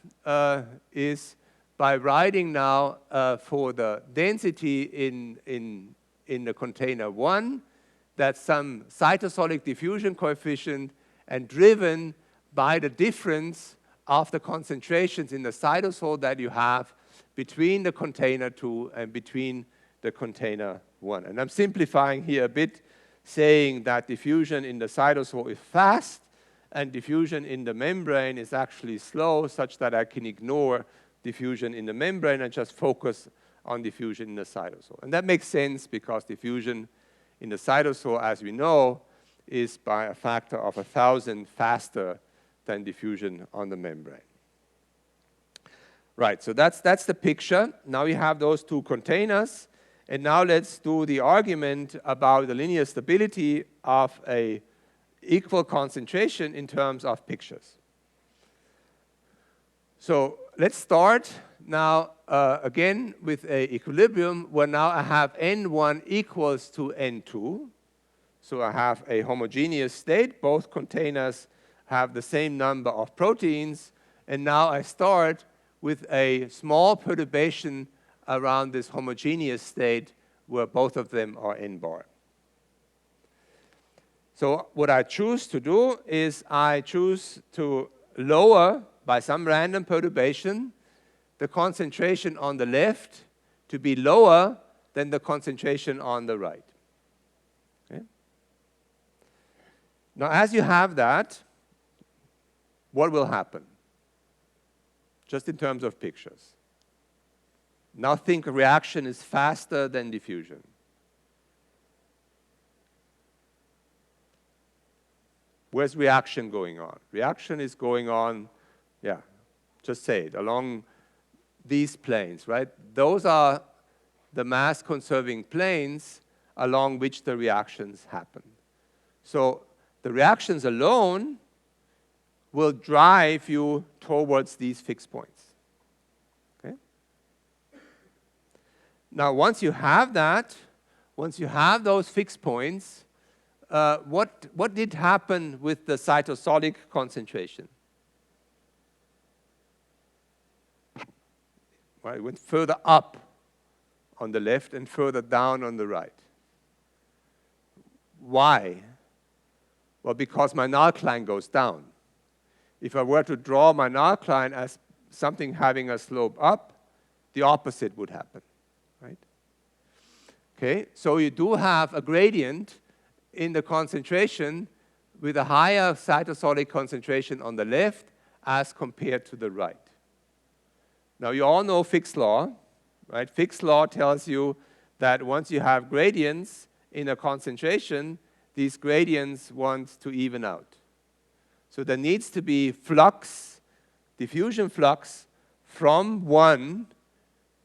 is by writing now for the density in the container 1, that's some cytosolic diffusion coefficient and driven by the difference of the concentrations in the cytosol that you have between the container 2 and between the container 1. And I'm simplifying here a bit, saying that diffusion in the cytosol is fast and diffusion in the membrane is actually slow, such that I can ignore diffusion in the membrane and just focus on diffusion in the cytosol. And that makes sense because diffusion in the cytosol, as we know, is by a factor of 1,000 faster than diffusion on the membrane. Right, so that's the picture. Now we have those two containers, and now let's do the argument about the linear stability of a equal concentration in terms of pictures. So let's start now again with an equilibrium where now I have N1 equals to N2. So I have a homogeneous state. Both containers have the same number of proteins, and now I start with a small perturbation around this homogeneous state where both of them are n bar. So what I choose to do is I choose to lower by some random perturbation the concentration on the left to be lower than the concentration on the right. Okay? Now, as you have that, what will happen? Just in terms of pictures. Now think reaction is faster than diffusion. Where's reaction going on? Reaction is going on, yeah, just say it, along these planes, right? Those are the mass-conserving planes along which the reactions happen. So the reactions alone will drive you towards these fixed points. Okay? Now, once you have that, once you have those fixed points, what did happen with the cytosolic concentration? Well, it went further up on the left and further down on the right. Why? Well, because my alkaline goes down. If I were to draw my alkaline as something having a slope up, the opposite would happen, right? Okay, so you do have a gradient in the concentration with a higher cytosolic concentration on the left as compared to the right. Now, you all know Fick's law, right? Fick's law tells you that once you have gradients in a concentration, these gradients want to even out. So there needs to be flux, diffusion flux, from 1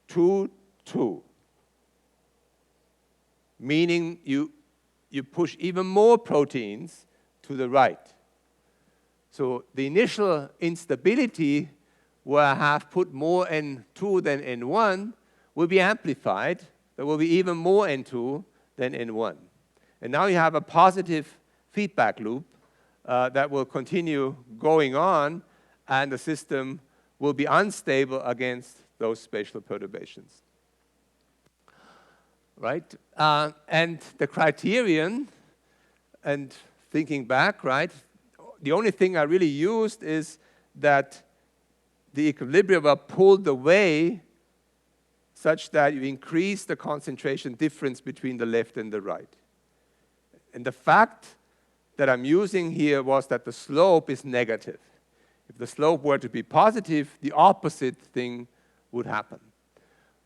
to 2, meaning you push even more proteins to the right. So the initial instability where I have put more N2 than N1 will be amplified. There will be even more N2 than N1. And now you have a positive feedback loop that will continue going on, and the system will be unstable against those spatial perturbations. Right? And the criterion, and thinking back, right, the only thing I really used is that the equilibrium were pulled away such that you increase the concentration difference between the left and the right. And the fact that I'm using here was that the slope is negative. If the slope were to be positive, the opposite thing would happen.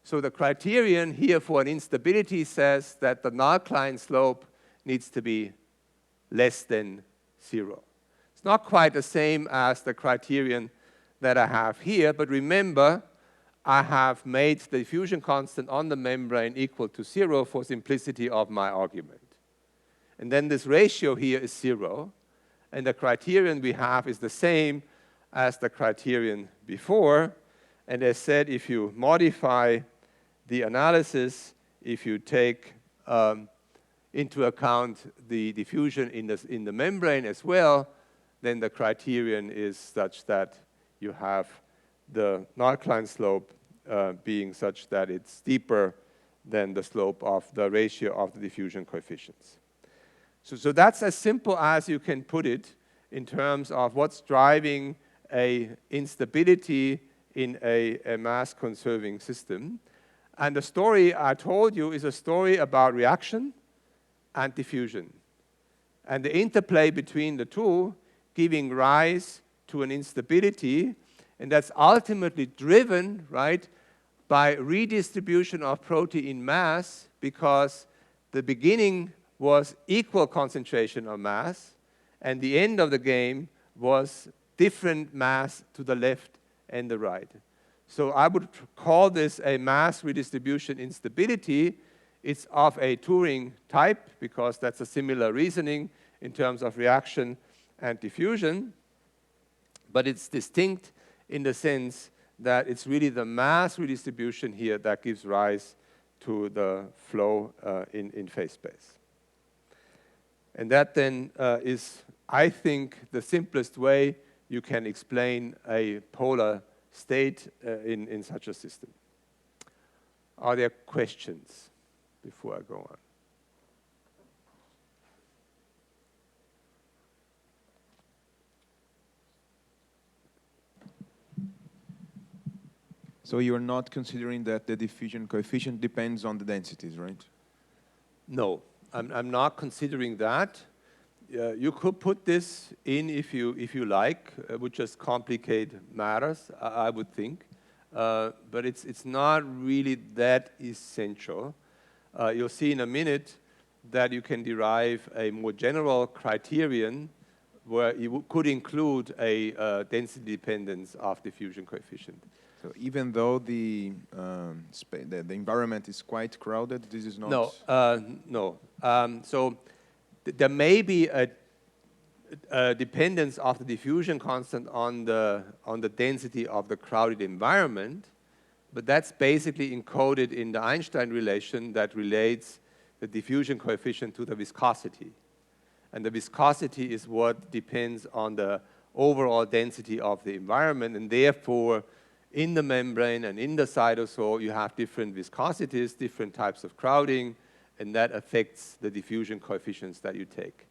So the criterion here for an instability says that the alkaline slope needs to be less than 0. It's not quite the same as the criterion that I have here, but remember, I have made the diffusion constant on the membrane equal to 0 for simplicity of my argument. And then this ratio here is 0, and the criterion we have is the same as the criterion before. And as said, if you modify the analysis, if you take into account the diffusion in the membrane as well, then the criterion is such that you have the alkaline slope being such that it's steeper than the slope of the ratio of the diffusion coefficients. So that's as simple as you can put it in terms of what's driving a instability in a mass-conserving system. And the story I told you is a story about reaction and diffusion, and the interplay between the two giving rise to an instability, and that's ultimately driven, right, by redistribution of protein mass, because the beginning was equal concentration of mass, and the end of the game was different mass to the left and the right. So I would call this a mass redistribution instability. It's of a Turing type, because that's a similar reasoning in terms of reaction and diffusion. But it's distinct in the sense that it's really the mass redistribution here that gives rise to the flow in phase space. And that then is, I think, the simplest way you can explain a polar state in such a system. Are there questions before I go on? So you're not considering that the diffusion coefficient depends on the densities, right? No, I'm not considering that. You could put this in if you like. It would just complicate matters, I would think. But it's not really that essential. You'll see in a minute that you can derive a more general criterion where you could include a density dependence of diffusion coefficient. So even though the environment is quite crowded, this is not... No. So there may be a dependence of the diffusion constant on the density of the crowded environment, but that's basically encoded in the Einstein relation that relates the diffusion coefficient to the viscosity. And the viscosity is what depends on the overall density of the environment, and therefore in the membrane and in the cytosol you have different viscosities, different types of crowding, and that affects the diffusion coefficients that you take.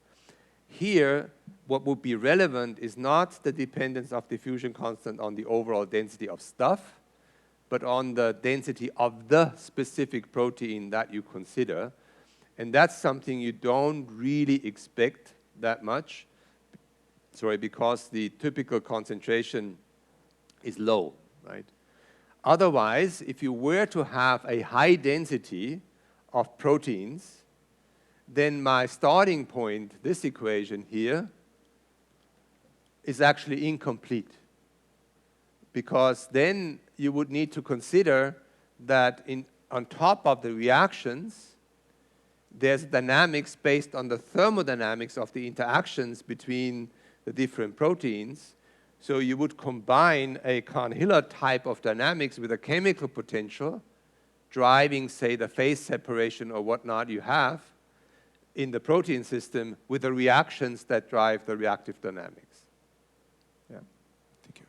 Here, what would be relevant is not the dependence of diffusion constant on the overall density of stuff, but on the density of the specific protein that you consider. And that's something you don't really expect that much, because the typical concentration is low, right? Otherwise, if you were to have a high density of proteins, then my starting point, this equation here, is actually incomplete. Because then you would need to consider that on top of the reactions, there's dynamics based on the thermodynamics of the interactions between the different proteins. So you would combine a Cahn-Hiller type of dynamics with a chemical potential, driving, say, the phase separation or whatnot you have in the protein system with the reactions that drive the reactive dynamics. Yeah, thank you.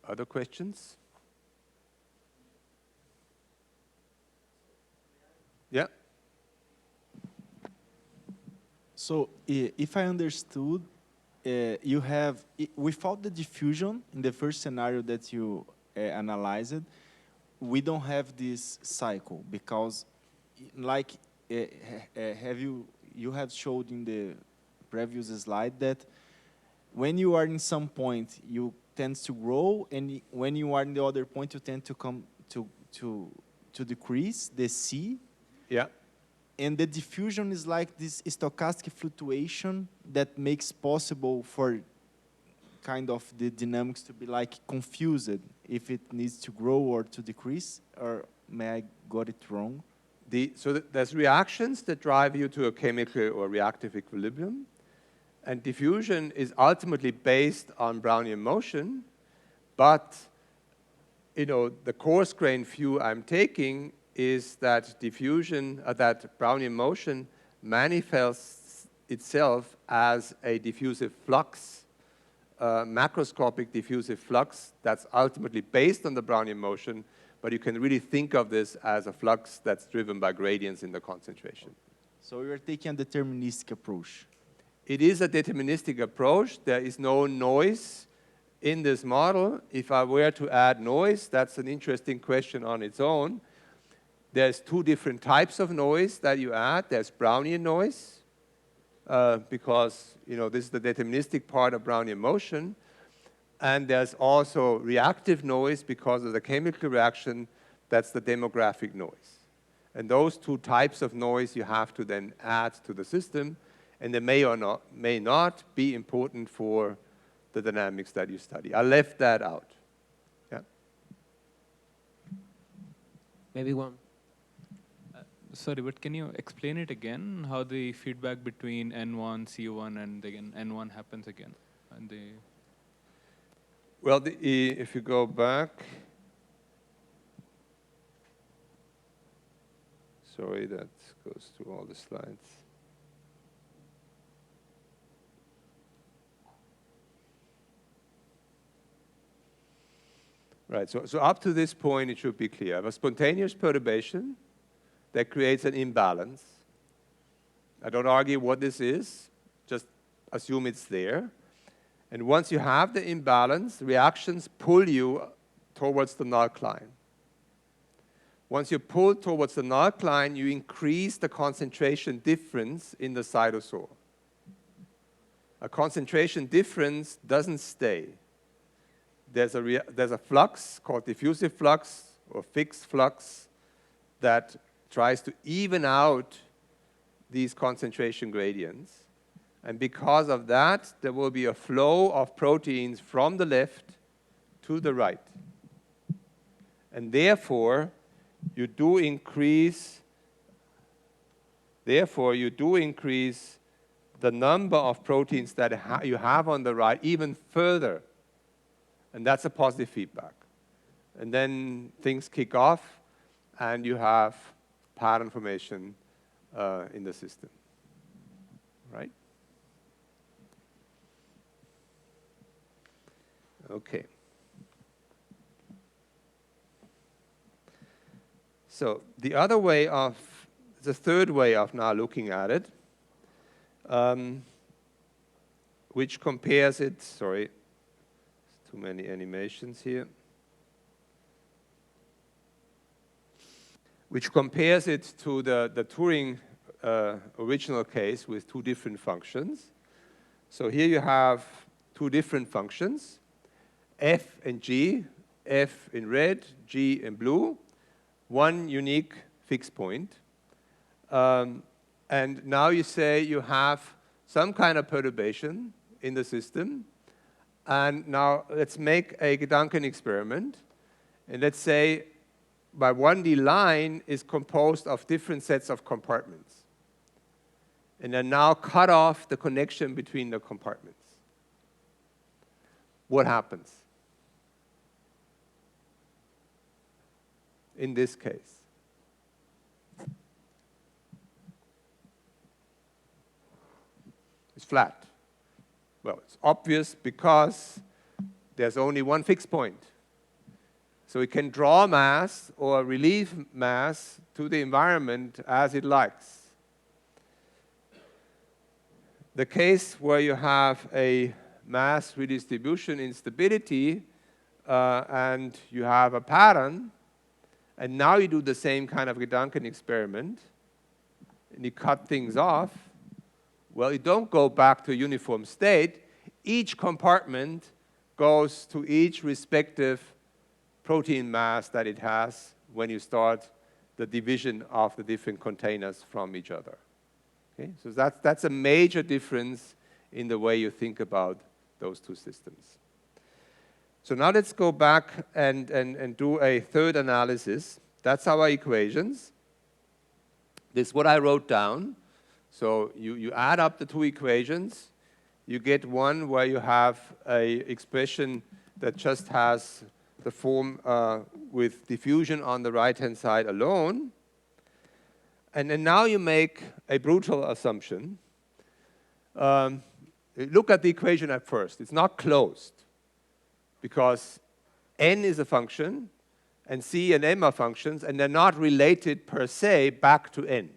Other questions? Yeah. So if I understood, you have, without the diffusion in the first scenario that you analyzed, we don't have this cycle because, like, you have showed in the previous slide that when you are in some point, you tend to grow, and when you are in the other point, you tend to come to decrease the C. Yeah. And the diffusion is like this stochastic fluctuation that makes possible for kind of the dynamics to be like confused if it needs to grow or to decrease, or may I got it wrong? There's reactions that drive you to a chemical or reactive equilibrium, and diffusion is ultimately based on Brownian motion, but the coarse-grained view I'm taking is that diffusion, that Brownian motion manifests itself as a diffusive flux, macroscopic diffusive flux that's ultimately based on the Brownian motion, but you can really think of this as a flux that's driven by gradients in the concentration. So you're taking a deterministic approach. It is a deterministic approach. There is no noise in this model. If I were to add noise, that's an interesting question on its own. There's two different types of noise that you add. There's Brownian noise, because this is the deterministic part of Brownian motion. And there's also reactive noise because of the chemical reaction. That's the demographic noise. And those two types of noise you have to then add to the system, and they may or may not be important for the dynamics that you study. I left that out. Yeah. Maybe one. Sorry, but can you explain it again, how the feedback between N1, CO1, and again N1 happens again? And Well, if you go back, sorry, that goes through all the slides. Right, so up to this point, it should be clear. I have a spontaneous perturbation that creates an imbalance. I don't argue what this is, just assume it's there. And once you have the imbalance, reactions pull you towards the null line. Once you pull towards the null line, you increase the concentration difference in the cytosol. A concentration difference doesn't stay. There's a flux called diffusive flux or fixed flux that tries to even out these concentration gradients. And because of that, there will be a flow of proteins from the left to the right. And therefore, you do increase the number of proteins that you have on the right even further. And that's a positive feedback. And then things kick off, and you have pattern formation in the system, right? Okay. So the third way of now looking at it, which compares it, sorry, too many animations here, which compares it to the Turing original case with two different functions. So here you have two different functions, f and g, f in red, g in blue, one unique fixed point. And now you say you have some kind of perturbation in the system. And now let's make a Gedanken experiment. And let's say my 1D line is composed of different sets of compartments. And then now cut off the connection between the compartments. What happens in this case? It's flat. Well, it's obvious because there's only one fixed point. So it can draw mass or relieve mass to the environment as it likes. The case where you have a mass redistribution instability and you have a pattern, and now you do the same kind of Gedanken experiment, and you cut things off, well, you don't go back to a uniform state. Each compartment goes to each respective protein mass that it has when you start the division of the different containers from each other. Okay? So that's a major difference in the way you think about those two systems. So now let's go back and do a third analysis. That's our equations. This is what I wrote down. So you add up the two equations. You get one where you have an expression that just has the form with diffusion on the right-hand side alone. And then now you make a brutal assumption. Look at the equation at first. It's not closed because n is a function and c and m are functions, and they're not related per se back to n.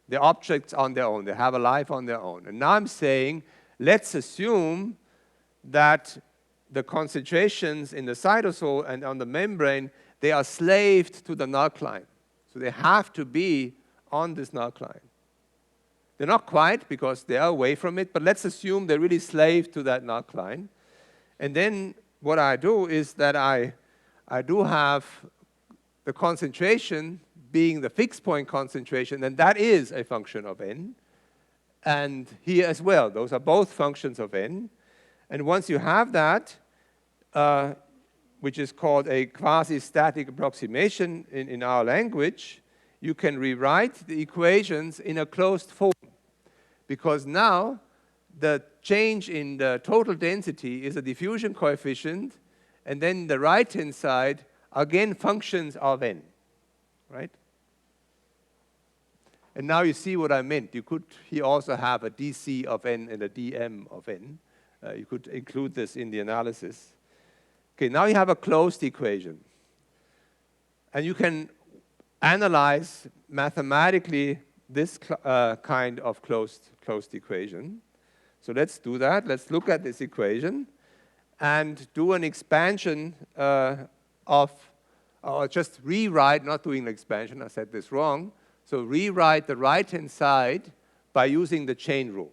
They're objects on their own. They have a life on their own. And now I'm saying, let's assume that the concentrations in the cytosol and on the membrane, they are slaved to the nuclein. So they have to be on this nuclein. They're not quite because they are away from it, but let's assume they're really slaved to that nuclein. And then what I do is that I do have the concentration being the fixed point concentration, and that is a function of n. And here as well, those are both functions of n. And once you have that, which is called a quasi-static approximation in our language, you can rewrite the equations in a closed form. Because now the change in the total density is a diffusion coefficient, and then the right-hand side, again, functions of n, right? And now you see what I meant. You could here also have a dc of n and a dm of n. You could include this in the analysis. Okay, now you have a closed equation. And you can analyze mathematically this kind of closed equation. So let's do that. Let's look at this equation and do an expansion or just rewrite, not doing an expansion, I said this wrong. So rewrite the right-hand side by using the chain rule.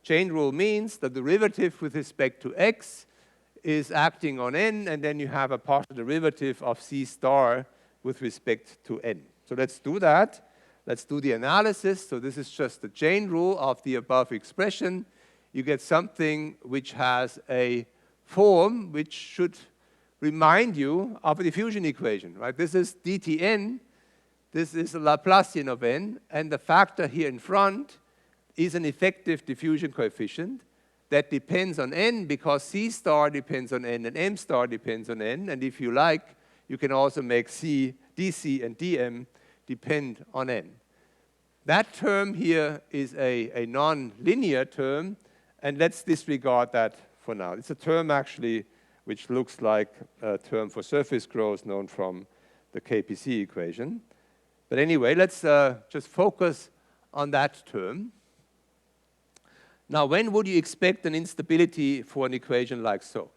Chain rule means the derivative with respect to x is acting on n, and then you have a partial derivative of c star with respect to n. So let's do that. Let's do the analysis. So this is just the chain rule of the above expression. You get something which has a form which should remind you of a diffusion equation, right? This is dTn. This is a Laplacian of n, and the factor here in front is an effective diffusion coefficient that depends on n because c star depends on n and m star depends on n. And if you like, you can also make c, dc, and dm depend on n. That term here is a non-linear term, and let's disregard that for now. It's a term actually which looks like a term for surface growth known from the KPC equation. But anyway, let's just focus on that term. Now, when would you expect an instability for an equation like so?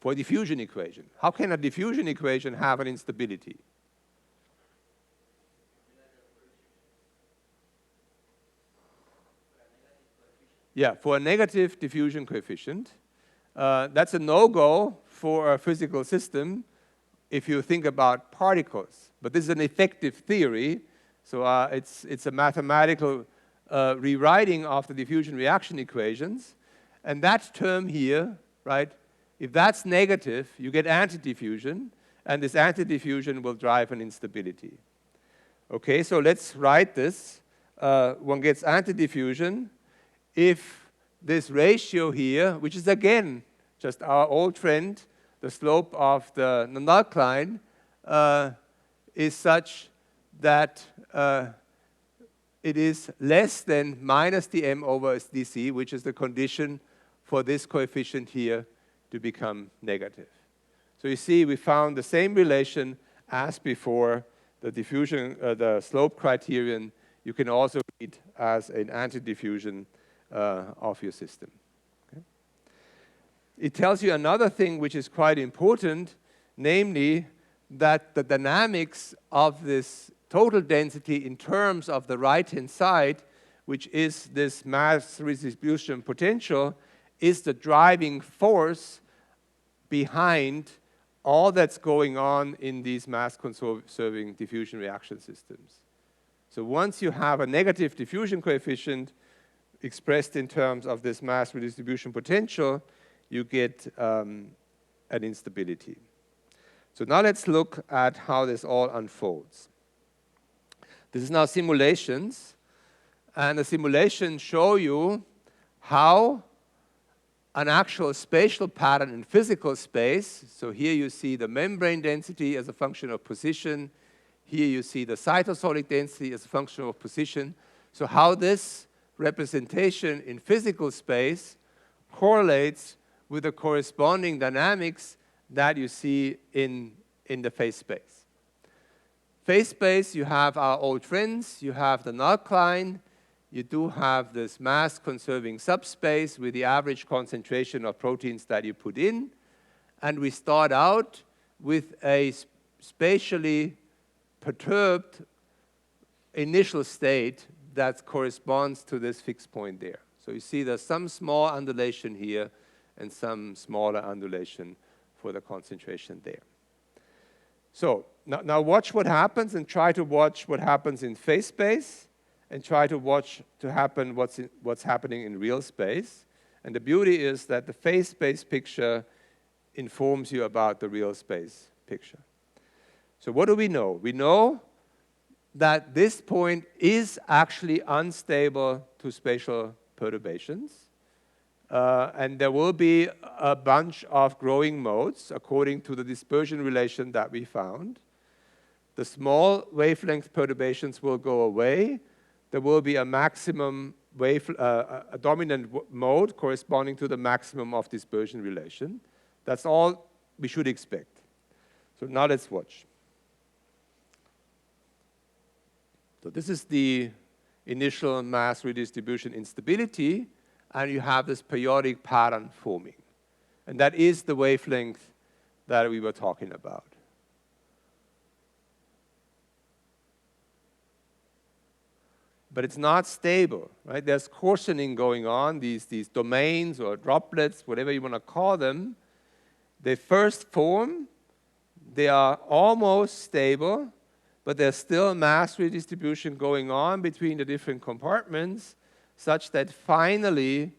For a diffusion equation. How can a diffusion equation have an instability? Yeah, for a negative diffusion coefficient. That's a no-go for a physical system if you think about particles. But this is an effective theory, so it's a mathematical rewriting of the diffusion reaction equations. And that term here, right, if that's negative, you get antidiffusion, and this antidiffusion will drive an instability. Okay, so let's write this. One gets antidiffusion if this ratio here, which is again just our old friend, the slope of the null line, is such that it is less than minus dm over dc, which is the condition for this coefficient here to become negative. So you see, we found the same relation as before. The diffusion, the slope criterion, you can also read as an antidiffusion of your system. Okay? It tells you another thing which is quite important, namely that the dynamics of this total density in terms of the right-hand side, which is this mass redistribution potential, is the driving force behind all that's going on in these mass-conserving diffusion reaction systems. So once you have a negative diffusion coefficient expressed in terms of this mass redistribution potential, you get an instability. So now let's look at how this all unfolds. This is now simulations, and the simulations show you how an actual spatial pattern in physical space, so here you see the membrane density as a function of position, here you see the cytosolic density as a function of position, so how this representation in physical space correlates with the corresponding dynamics that you see in the phase space. Phase space, you have our old friends, you have the null line, you do have this mass-conserving subspace with the average concentration of proteins that you put in, and we start out with a spatially perturbed initial state that corresponds to this fixed point there. So you see there's some small undulation here and some smaller undulation for the concentration there. So now watch what happens and try to watch what happens in phase space and try to watch what's happening in real space. And the beauty is that the phase space picture informs you about the real space picture. So what do we know? We know that this point is actually unstable to spatial perturbations. And there will be a bunch of growing modes according to the dispersion relation that we found. The small wavelength perturbations will go away. There will be a maximum a dominant mode corresponding to the maximum of dispersion relation. That's all we should expect. So now let's watch. So this is the initial mass redistribution instability, and you have this periodic pattern forming. And that is the wavelength that we were talking about. But it's not stable, right? There's coarsening going on, these domains or droplets, whatever you want to call them. They first form, they are almost stable, but there's still mass redistribution going on between the different compartments, such that finally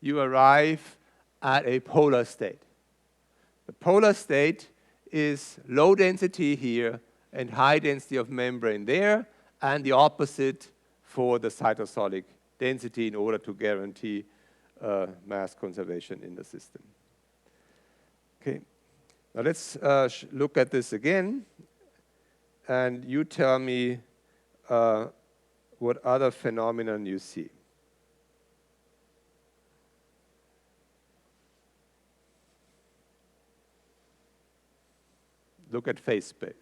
you arrive at a polar state. The polar state is low density here and high density of membrane there, and the opposite for the cytosolic density in order to guarantee mass conservation in the system. Okay, now let's look at this again, and you tell me what other phenomenon you see. Look at phase space.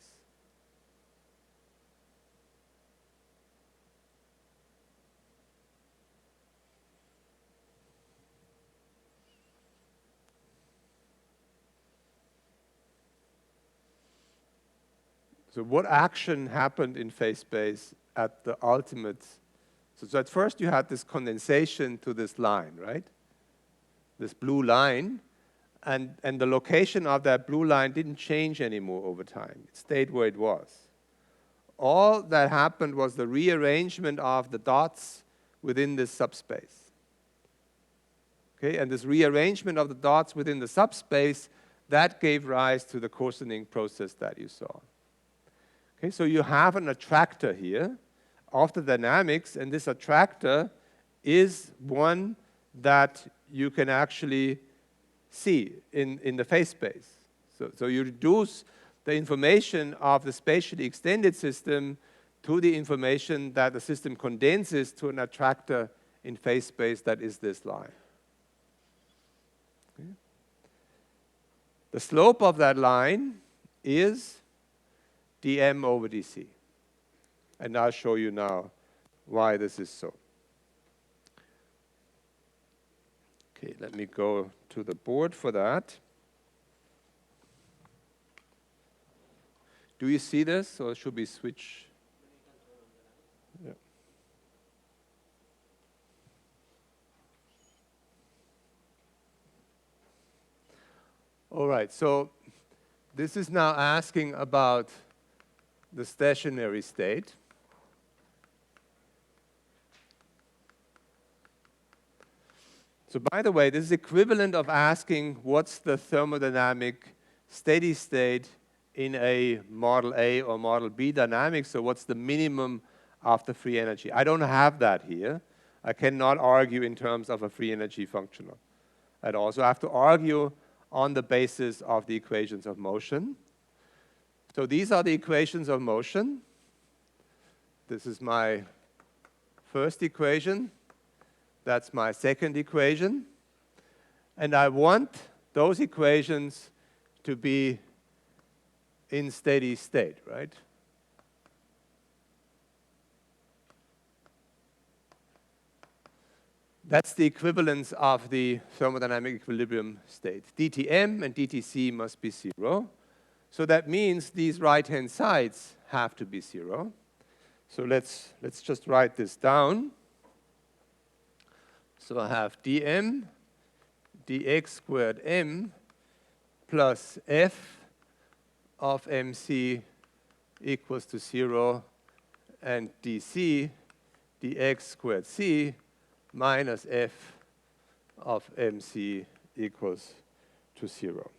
So what action happened in phase space at the ultimate? So at first you had this condensation to this line, right? This blue line. And the location of that blue line didn't change anymore over time. It stayed where it was. All that happened was the rearrangement of the dots within this subspace. Okay, and this rearrangement of the dots within the subspace, that gave rise to the coarsening process that you saw. Okay, so you have an attractor here of the dynamics, and this attractor is one that you can actually see in the phase space. So you reduce the information of the spatially extended system to the information that the system condenses to an attractor in phase space that is this line. Okay. The slope of that line is dm over dc. And I'll show you now why this is so. Okay, let me go to the board for that. Do you see this, or should we switch? Yeah. All right, so this is now asking about the stationary state. So by the way, this is equivalent of asking what's the thermodynamic steady state in a model A or model B dynamics, so what's the minimum of the free energy? I don't have that here. I cannot argue in terms of a free energy functional at all. So I have to argue on the basis of the equations of motion. So these are the equations of motion. This is my first equation. That's my second equation. And I want those equations to be in steady state, right? That's the equivalence of the thermodynamic equilibrium state. dTm and dTc must be 0. So that means these right-hand sides have to be 0. So let's just write this down. So I have dm dx squared m plus f of mc equals to 0, and dc dx squared c minus f of mc equals to 0.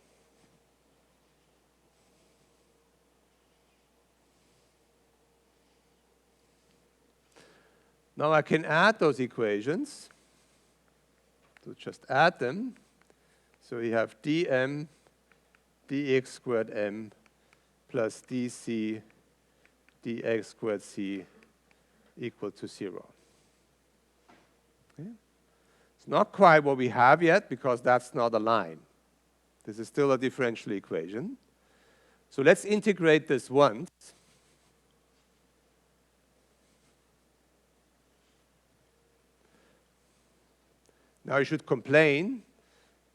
Now I can add those equations. So just add them. So we have dm dx squared m plus dc dx squared c equal to 0. Okay. It's not quite what we have yet because that's not a line. This is still a differential equation. So let's integrate this once. Now you should complain.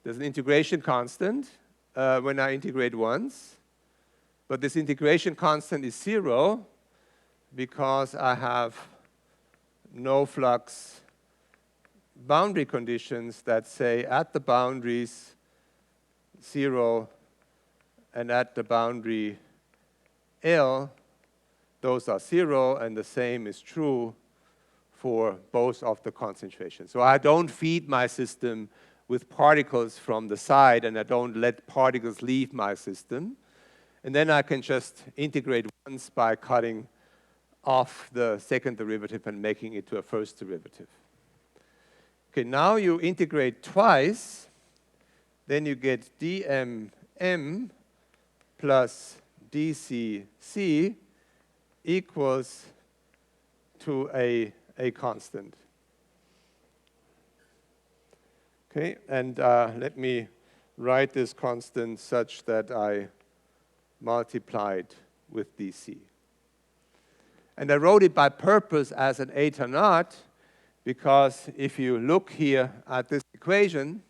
There's an integration constant when I integrate once. But this integration constant is 0 because I have no flux boundary conditions that say at the boundaries 0 and at the boundary L, those are 0, and the same is true for both of the concentrations. So I don't feed my system with particles from the side, and I don't let particles leave my system. And then I can just integrate once by cutting off the second derivative and making it to a first derivative. Okay, now you integrate twice, then you get dmm plus dcc equals to a constant. Okay, and let me write this constant such that I multiplied with dc. And I wrote it by purpose as an eta naught because if you look here at this equation,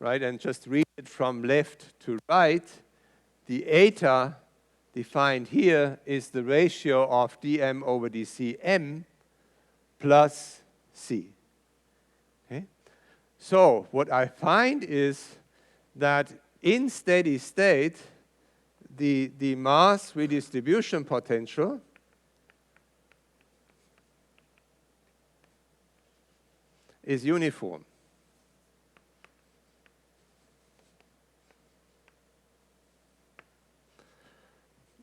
right, and just read it from left to right, the eta defined here is the ratio of dm over dcm plus c. Okay? So what I find is that in steady state, the mass redistribution potential is uniform.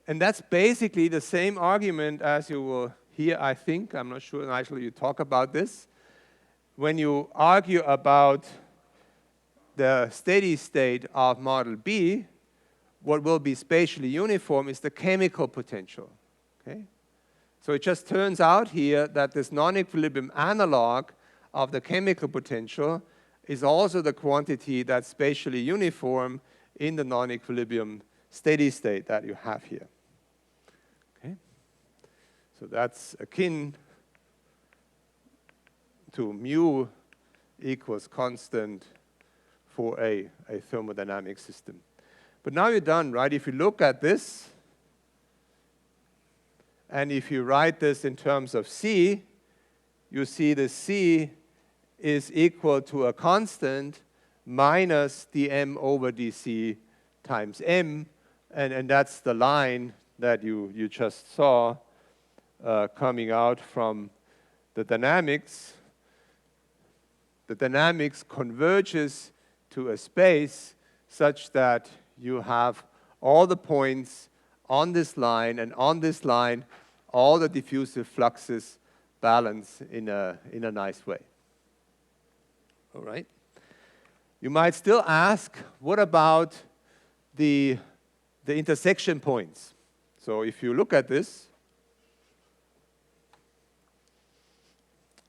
And that's basically the same argument as you will hear, I think. I'm not sure, Nigel, you talk about this. When you argue about the steady state of model B, what will be spatially uniform is the chemical potential. Okay? So it just turns out here that this non-equilibrium analog of the chemical potential is also the quantity that's spatially uniform in the non-equilibrium steady state that you have here. Okay? So that's akin to mu equals constant for a thermodynamic system. But now you're done, right? If you look at this, and if you write this in terms of C, you see the C is equal to a constant minus dm over dc times m, and that's the line that you just saw coming out from the dynamics. The dynamics converges to a space such that you have all the points on this line, and on this line, all the diffusive fluxes balance in a nice way. All right? You might still ask, what about the intersection points? So if you look at this,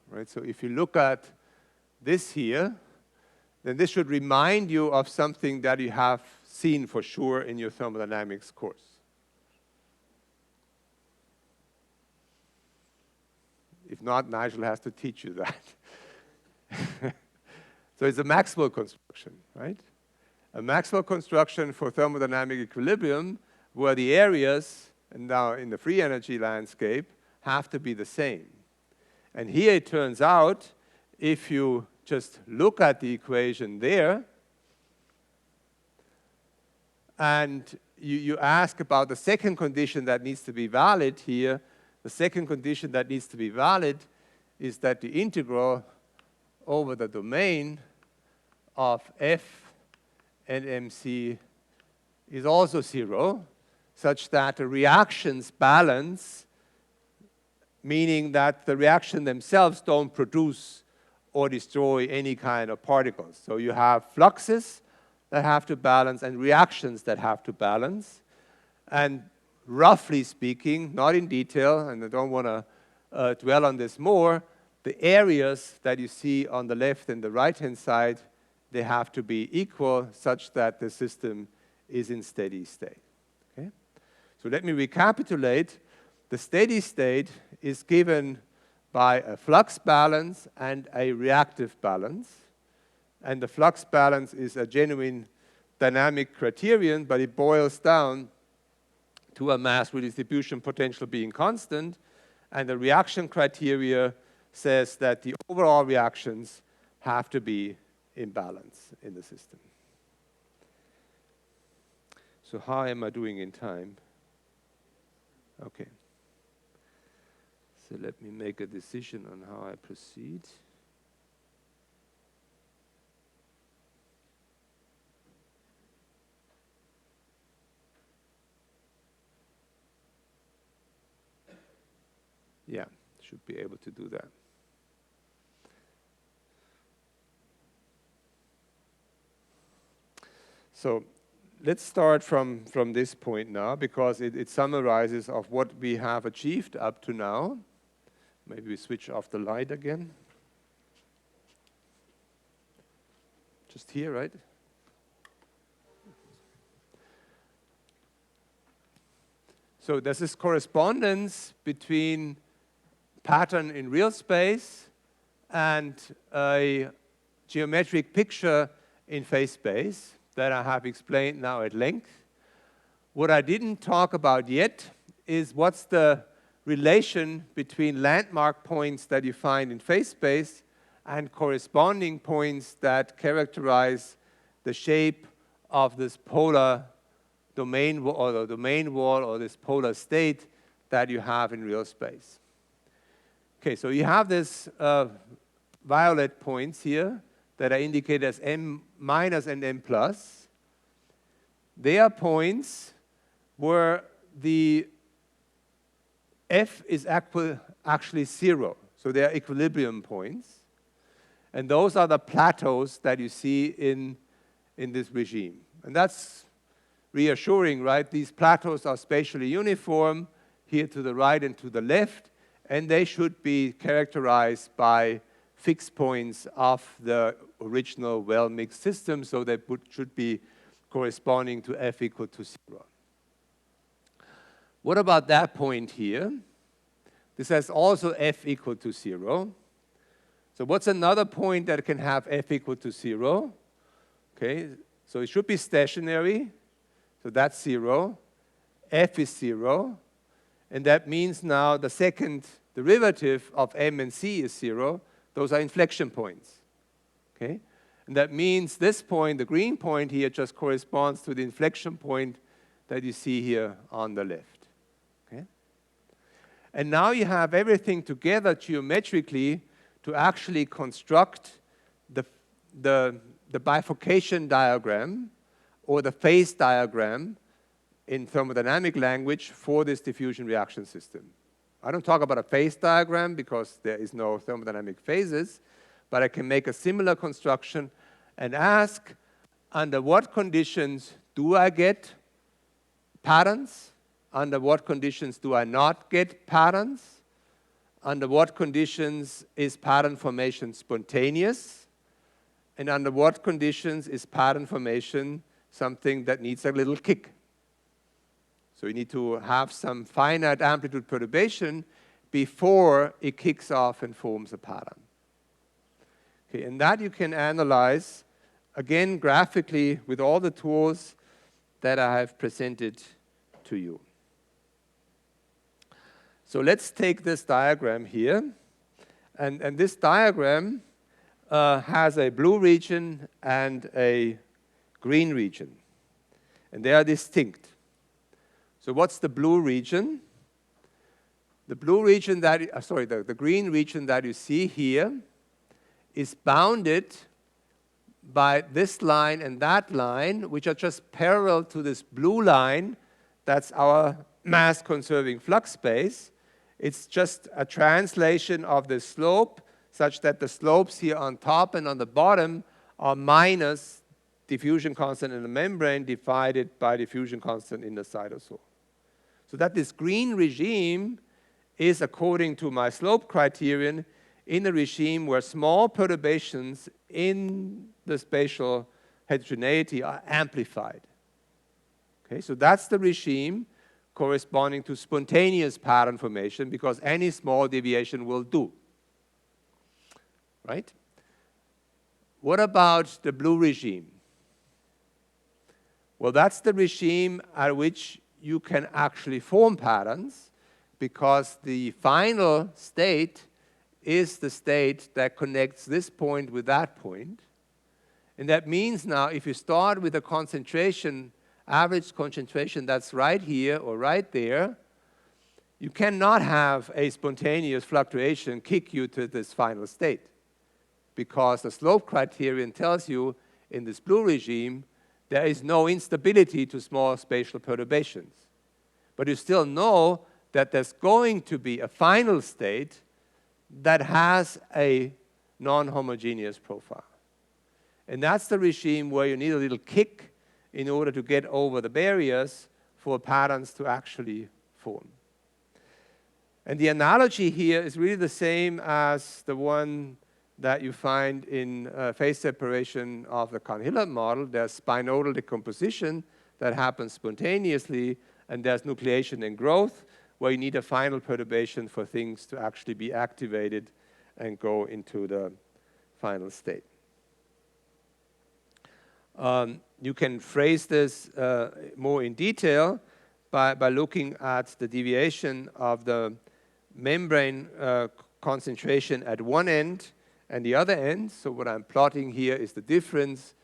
right? So if you look at this here, then this should remind you of something that you have seen for sure in your thermodynamics course. If not, Nigel has to teach you that. So it's a Maxwell construction, right? A Maxwell construction for thermodynamic equilibrium where the areas, and now in the free energy landscape, have to be the same. And here it turns out, if you just look at the equation there, and you ask about the second condition that needs to be valid here, the second condition that needs to be valid is that the integral over the domain of f and mc is also 0, such that the reactions balance, meaning that the reaction themselves don't produce or destroy any kind of particles. So you have fluxes that have to balance and reactions that have to balance. And roughly speaking, not in detail, and I don't want to dwell on this more, the areas that you see on the left and the right-hand side, they have to be equal such that the system is in steady state. Okay? So let me recapitulate. The steady state is given by a flux balance and a reactive balance. and the flux balance is a genuine dynamic criterion, but it boils down to a mass redistribution potential being constant, and the reaction criteria says that the overall reactions have to be in balance in the system. So how am I doing in time? Okay. So let me make a decision on how I proceed. Yeah, should be able to do that. So let's start from this point now, because it summarizes of what we have achieved up to now. Maybe we switch off the light again. Just here, right? So there's this correspondence between pattern in real space and a geometric picture in phase space that I have explained now at length. What I didn't talk about yet is what's the relation between landmark points that you find in phase space and corresponding points that characterize the shape of this polar domain or the domain wall or this polar state that you have in real space. Okay, so you have this violet points here that are indicated as m minus and m plus. They are points where the f is actually 0. So they are equilibrium points. And those are the plateaus that you see in this regime. And that's reassuring, right? These plateaus are spatially uniform here to the right and to the left, and they should be characterized by fixed points of the original well-mixed system, so they should be corresponding to f equal to 0. What about that point here? This has also f equal to 0. So what's another point that can have f equal to 0? Okay, so it should be stationary. So that's 0. F is 0. And that means now the second derivative of m and c is 0. Those are inflection points. Okay? And that means this point, the green point here, just corresponds to the inflection point that you see here on the left. Okay? And now you have everything together geometrically to actually construct the bifurcation diagram or the phase diagram in thermodynamic language for this diffusion reaction system. I don't talk about a phase diagram because there is no thermodynamic phases, but I can make a similar construction and ask, under what conditions do I get patterns? Under what conditions do I not get patterns? Under what conditions is pattern formation spontaneous? And under what conditions is pattern formation something that needs a little kick? So you need to have some finite amplitude perturbation before it kicks off and forms a pattern. Okay, and that you can analyze, again, graphically with all the tools that I have presented to you. So let's take this diagram here. And this diagram has a blue region and a green region. And they are distinct. So what's the blue region? The blue region that, the green region that you see here is bounded by this line and that line, which are just parallel to this blue line. That's our mass-conserving flux space. It's just a translation of the slope such that the slopes here on top and on the bottom are minus diffusion constant in the membrane divided by diffusion constant in the cytosol. So that this green regime is, according to my slope criterion, in a regime where small perturbations in the spatial heterogeneity are amplified. Okay, so that's the regime corresponding to spontaneous pattern formation, because any small deviation will do. Right? What about the blue regime? Well, that's the regime at which you can actually form patterns, because the final state is the state that connects this point with that point. And that means now if you start with a concentration, average concentration that's right here or right there, you cannot have a spontaneous fluctuation kick you to this final state, because the slope criterion tells you in this blue regime there is no instability to small spatial perturbations. But you still know that there's going to be a final state that has a non-homogeneous profile. And that's the regime where you need a little kick in order to get over the barriers for patterns to actually form. And the analogy here is really the same as the one that you find in phase separation of the Cahn-Hilland model. There's spinodal decomposition that happens spontaneously, and there's nucleation and growth, where you need a final perturbation for things to actually be activated and go into the final state. You can phrase this more in detail by looking at the deviation of the membrane concentration at one end and the other end. So what I'm plotting here is the difference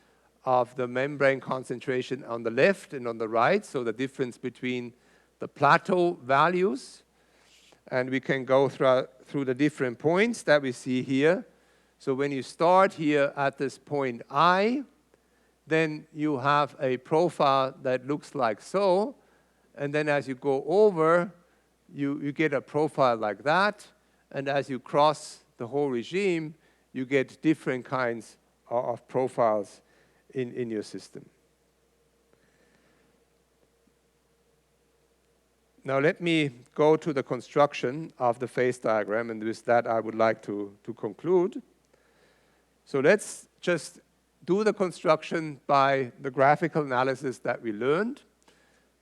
of the membrane concentration on the left and on the right, so the difference between the plateau values. And we can go through the different points that we see here. So when you start here at this point I, then you have a profile that looks like so. And then as you go over, you get a profile like that. And as you cross the whole regime, you get different kinds of profiles in your system. Now let me go to the construction of the phase diagram, and with that I would like to conclude. So let's just do the construction by the graphical analysis that we learned.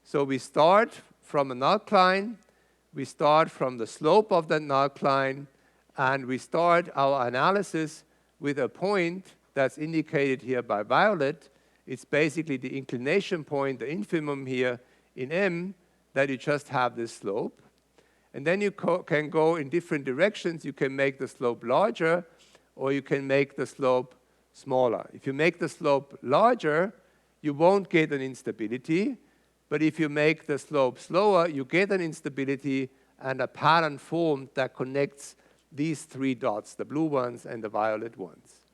So we start from a nullline, we start from the slope of that nullline, and we start our analysis with a point that's indicated here by violet. It's basically the inclination point, the infimum here in M, that you just have this slope. And then you can go in different directions. You can make the slope larger, or you can make the slope smaller. If you make the slope larger, you won't get an instability. But if you make the slope slower, you get an instability and a pattern formed that connects these three dots, the blue ones and the violet ones.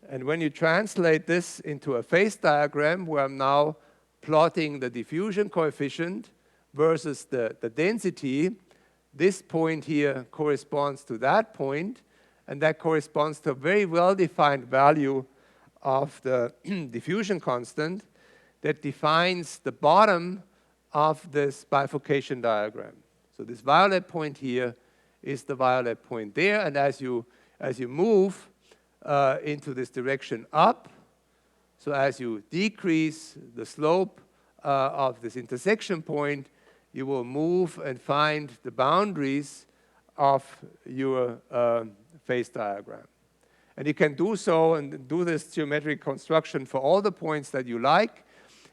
And when you translate this into a phase diagram, where I'm now plotting the diffusion coefficient versus the density, this point here corresponds to that point, and that corresponds to a very well-defined value of the diffusion constant that defines the bottom of this bifurcation diagram. So this violet point here is the violet point there, and as you move into this direction up, so as you decrease the slope of this intersection point, you will move and find the boundaries of your phase diagram. And you can do so and do this geometric construction for all the points that you like,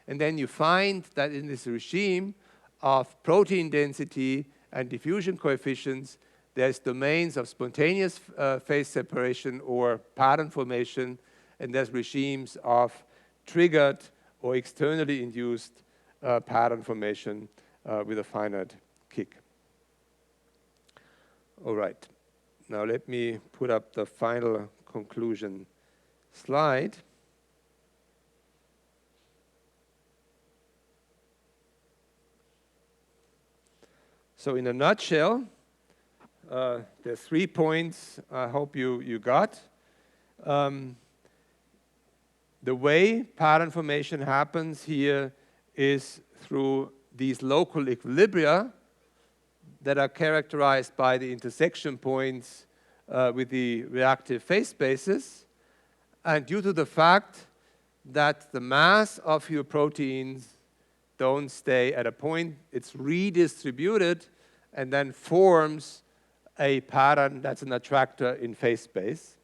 and then you find that in this regime of protein density and diffusion coefficients, there's domains of spontaneous phase separation or pattern formation, and there's regimes of triggered or externally induced pattern formation with a finite kick. All right, now let me put up the final conclusion slide. So in a nutshell, there's 3 points I hope you got. The way pattern formation happens here is through these local equilibria that are characterized by the intersection points with the reactive phase spaces. And due to the fact that the mass of your proteins don't stay at a point, it's redistributed and then forms a pattern that's an attractor in phase space.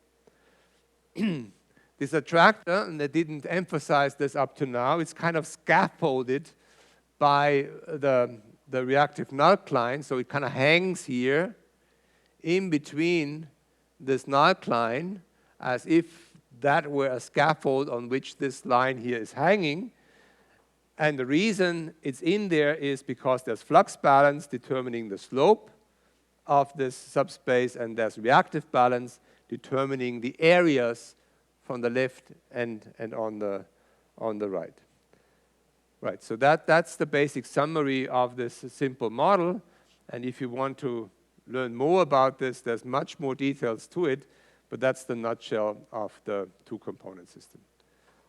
This attractor, and I didn't emphasize this up to now, it's kind of scaffolded by the reactive nucline, so it kind of hangs here in between this nucline as if that were a scaffold on which this line here is hanging. And the reason it's in there is because there's flux balance determining the slope of this subspace, and there's reactive balance determining the areas from the left and on the right. Right, so that's the basic summary of this simple model. And if you want to learn more about this, there's much more details to it, but that's the nutshell of the two-component system.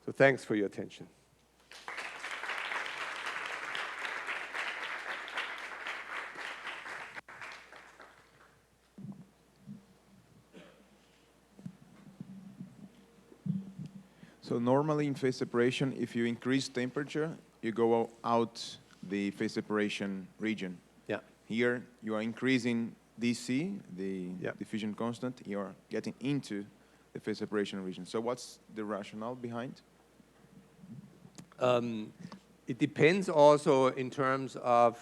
So thanks for your attention. So normally in phase separation, if you increase temperature, you go out the phase separation region. Yeah. Here, you are increasing DC, the Yeah. diffusion constant, you are getting into the phase separation region. So what's the rationale behind? It depends also in terms of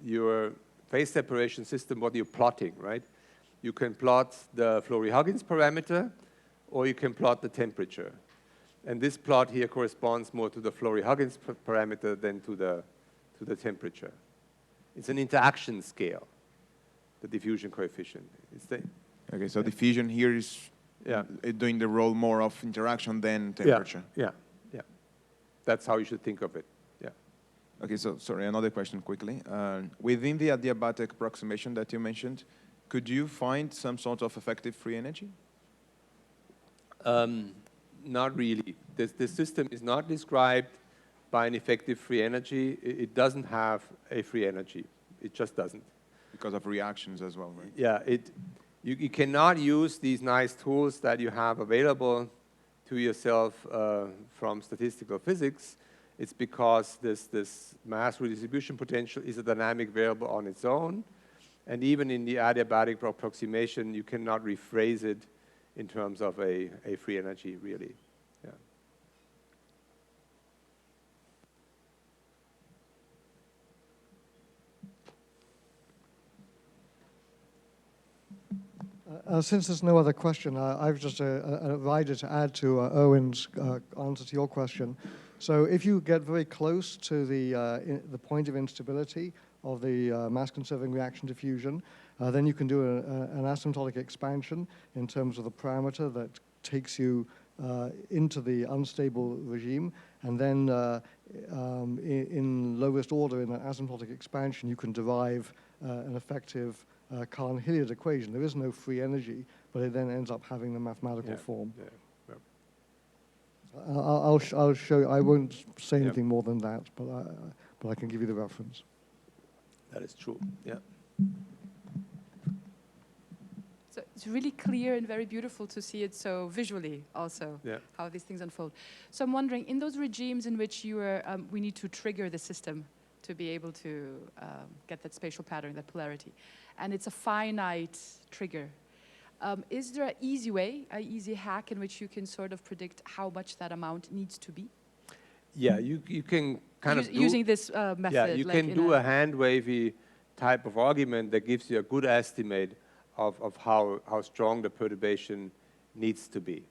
your phase separation system, what you're plotting, right? You can plot the Flory-Huggins parameter, or you can plot the temperature. And this plot here corresponds more to the Flory-Huggins parameter than to the temperature. It's an interaction scale, the diffusion coefficient. Okay, so diffusion here is doing the role more of interaction than temperature. Yeah. That's how you should think of it. Yeah. Okay, so sorry, another question quickly. Within the adiabatic approximation that you mentioned, could you find some sort of effective free energy? Not really. This system is not described by an effective free energy. It doesn't have a free energy. It just doesn't. Because of reactions as well, right? Yeah, you cannot use these nice tools that you have available to yourself from statistical physics. It's because this mass redistribution potential is a dynamic variable on its own. And even in the adiabatic approximation, you cannot rephrase it in terms of a free energy, really. Yeah. Since there's no other question, I've just a rider to add to Erwin's answer to your question. So if you get very close to the point of instability of the mass-conserving reaction diffusion, then you can do an asymptotic expansion in terms of the parameter that takes you into the unstable regime, and then in lowest order in an asymptotic expansion, you can derive an effective Cullen-Hilliard equation. There is no free energy, but it then ends up having the mathematical form. Yeah. I'll show you. I won't say anything more than that, but I can give you the reference. That is true. Yeah. So it's really clear and very beautiful to see it so visually also, how these things unfold. So I'm wondering, in those regimes in which you are, we need to trigger the system to be able to get that spatial pattern, that polarity, and it's a finite trigger, is there an easy way, an easy hack in which you can sort of predict how much that amount needs to be? Yeah, you can kind of using this method. Yeah, you can do a hand-wavy type of argument that gives you a good estimate of how strong the perturbation needs to be.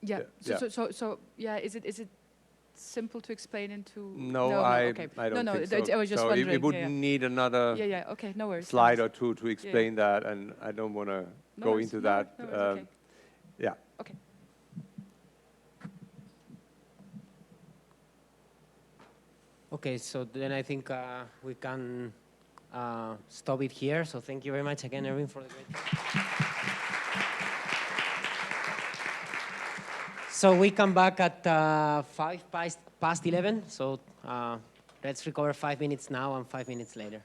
Yeah. So is it simple to explain into? No, okay. I don't think so. I was just wondering. We wouldn't need another okay, no worries. slide or two to explain that, and I don't want to go into that. No worries, okay. Yeah. Okay. Okay, so then I think we can stop it here. So thank you very much again, Erwin, for the great. So we come back at 5 past 11. So let's recover 5 minutes now and 5 minutes later.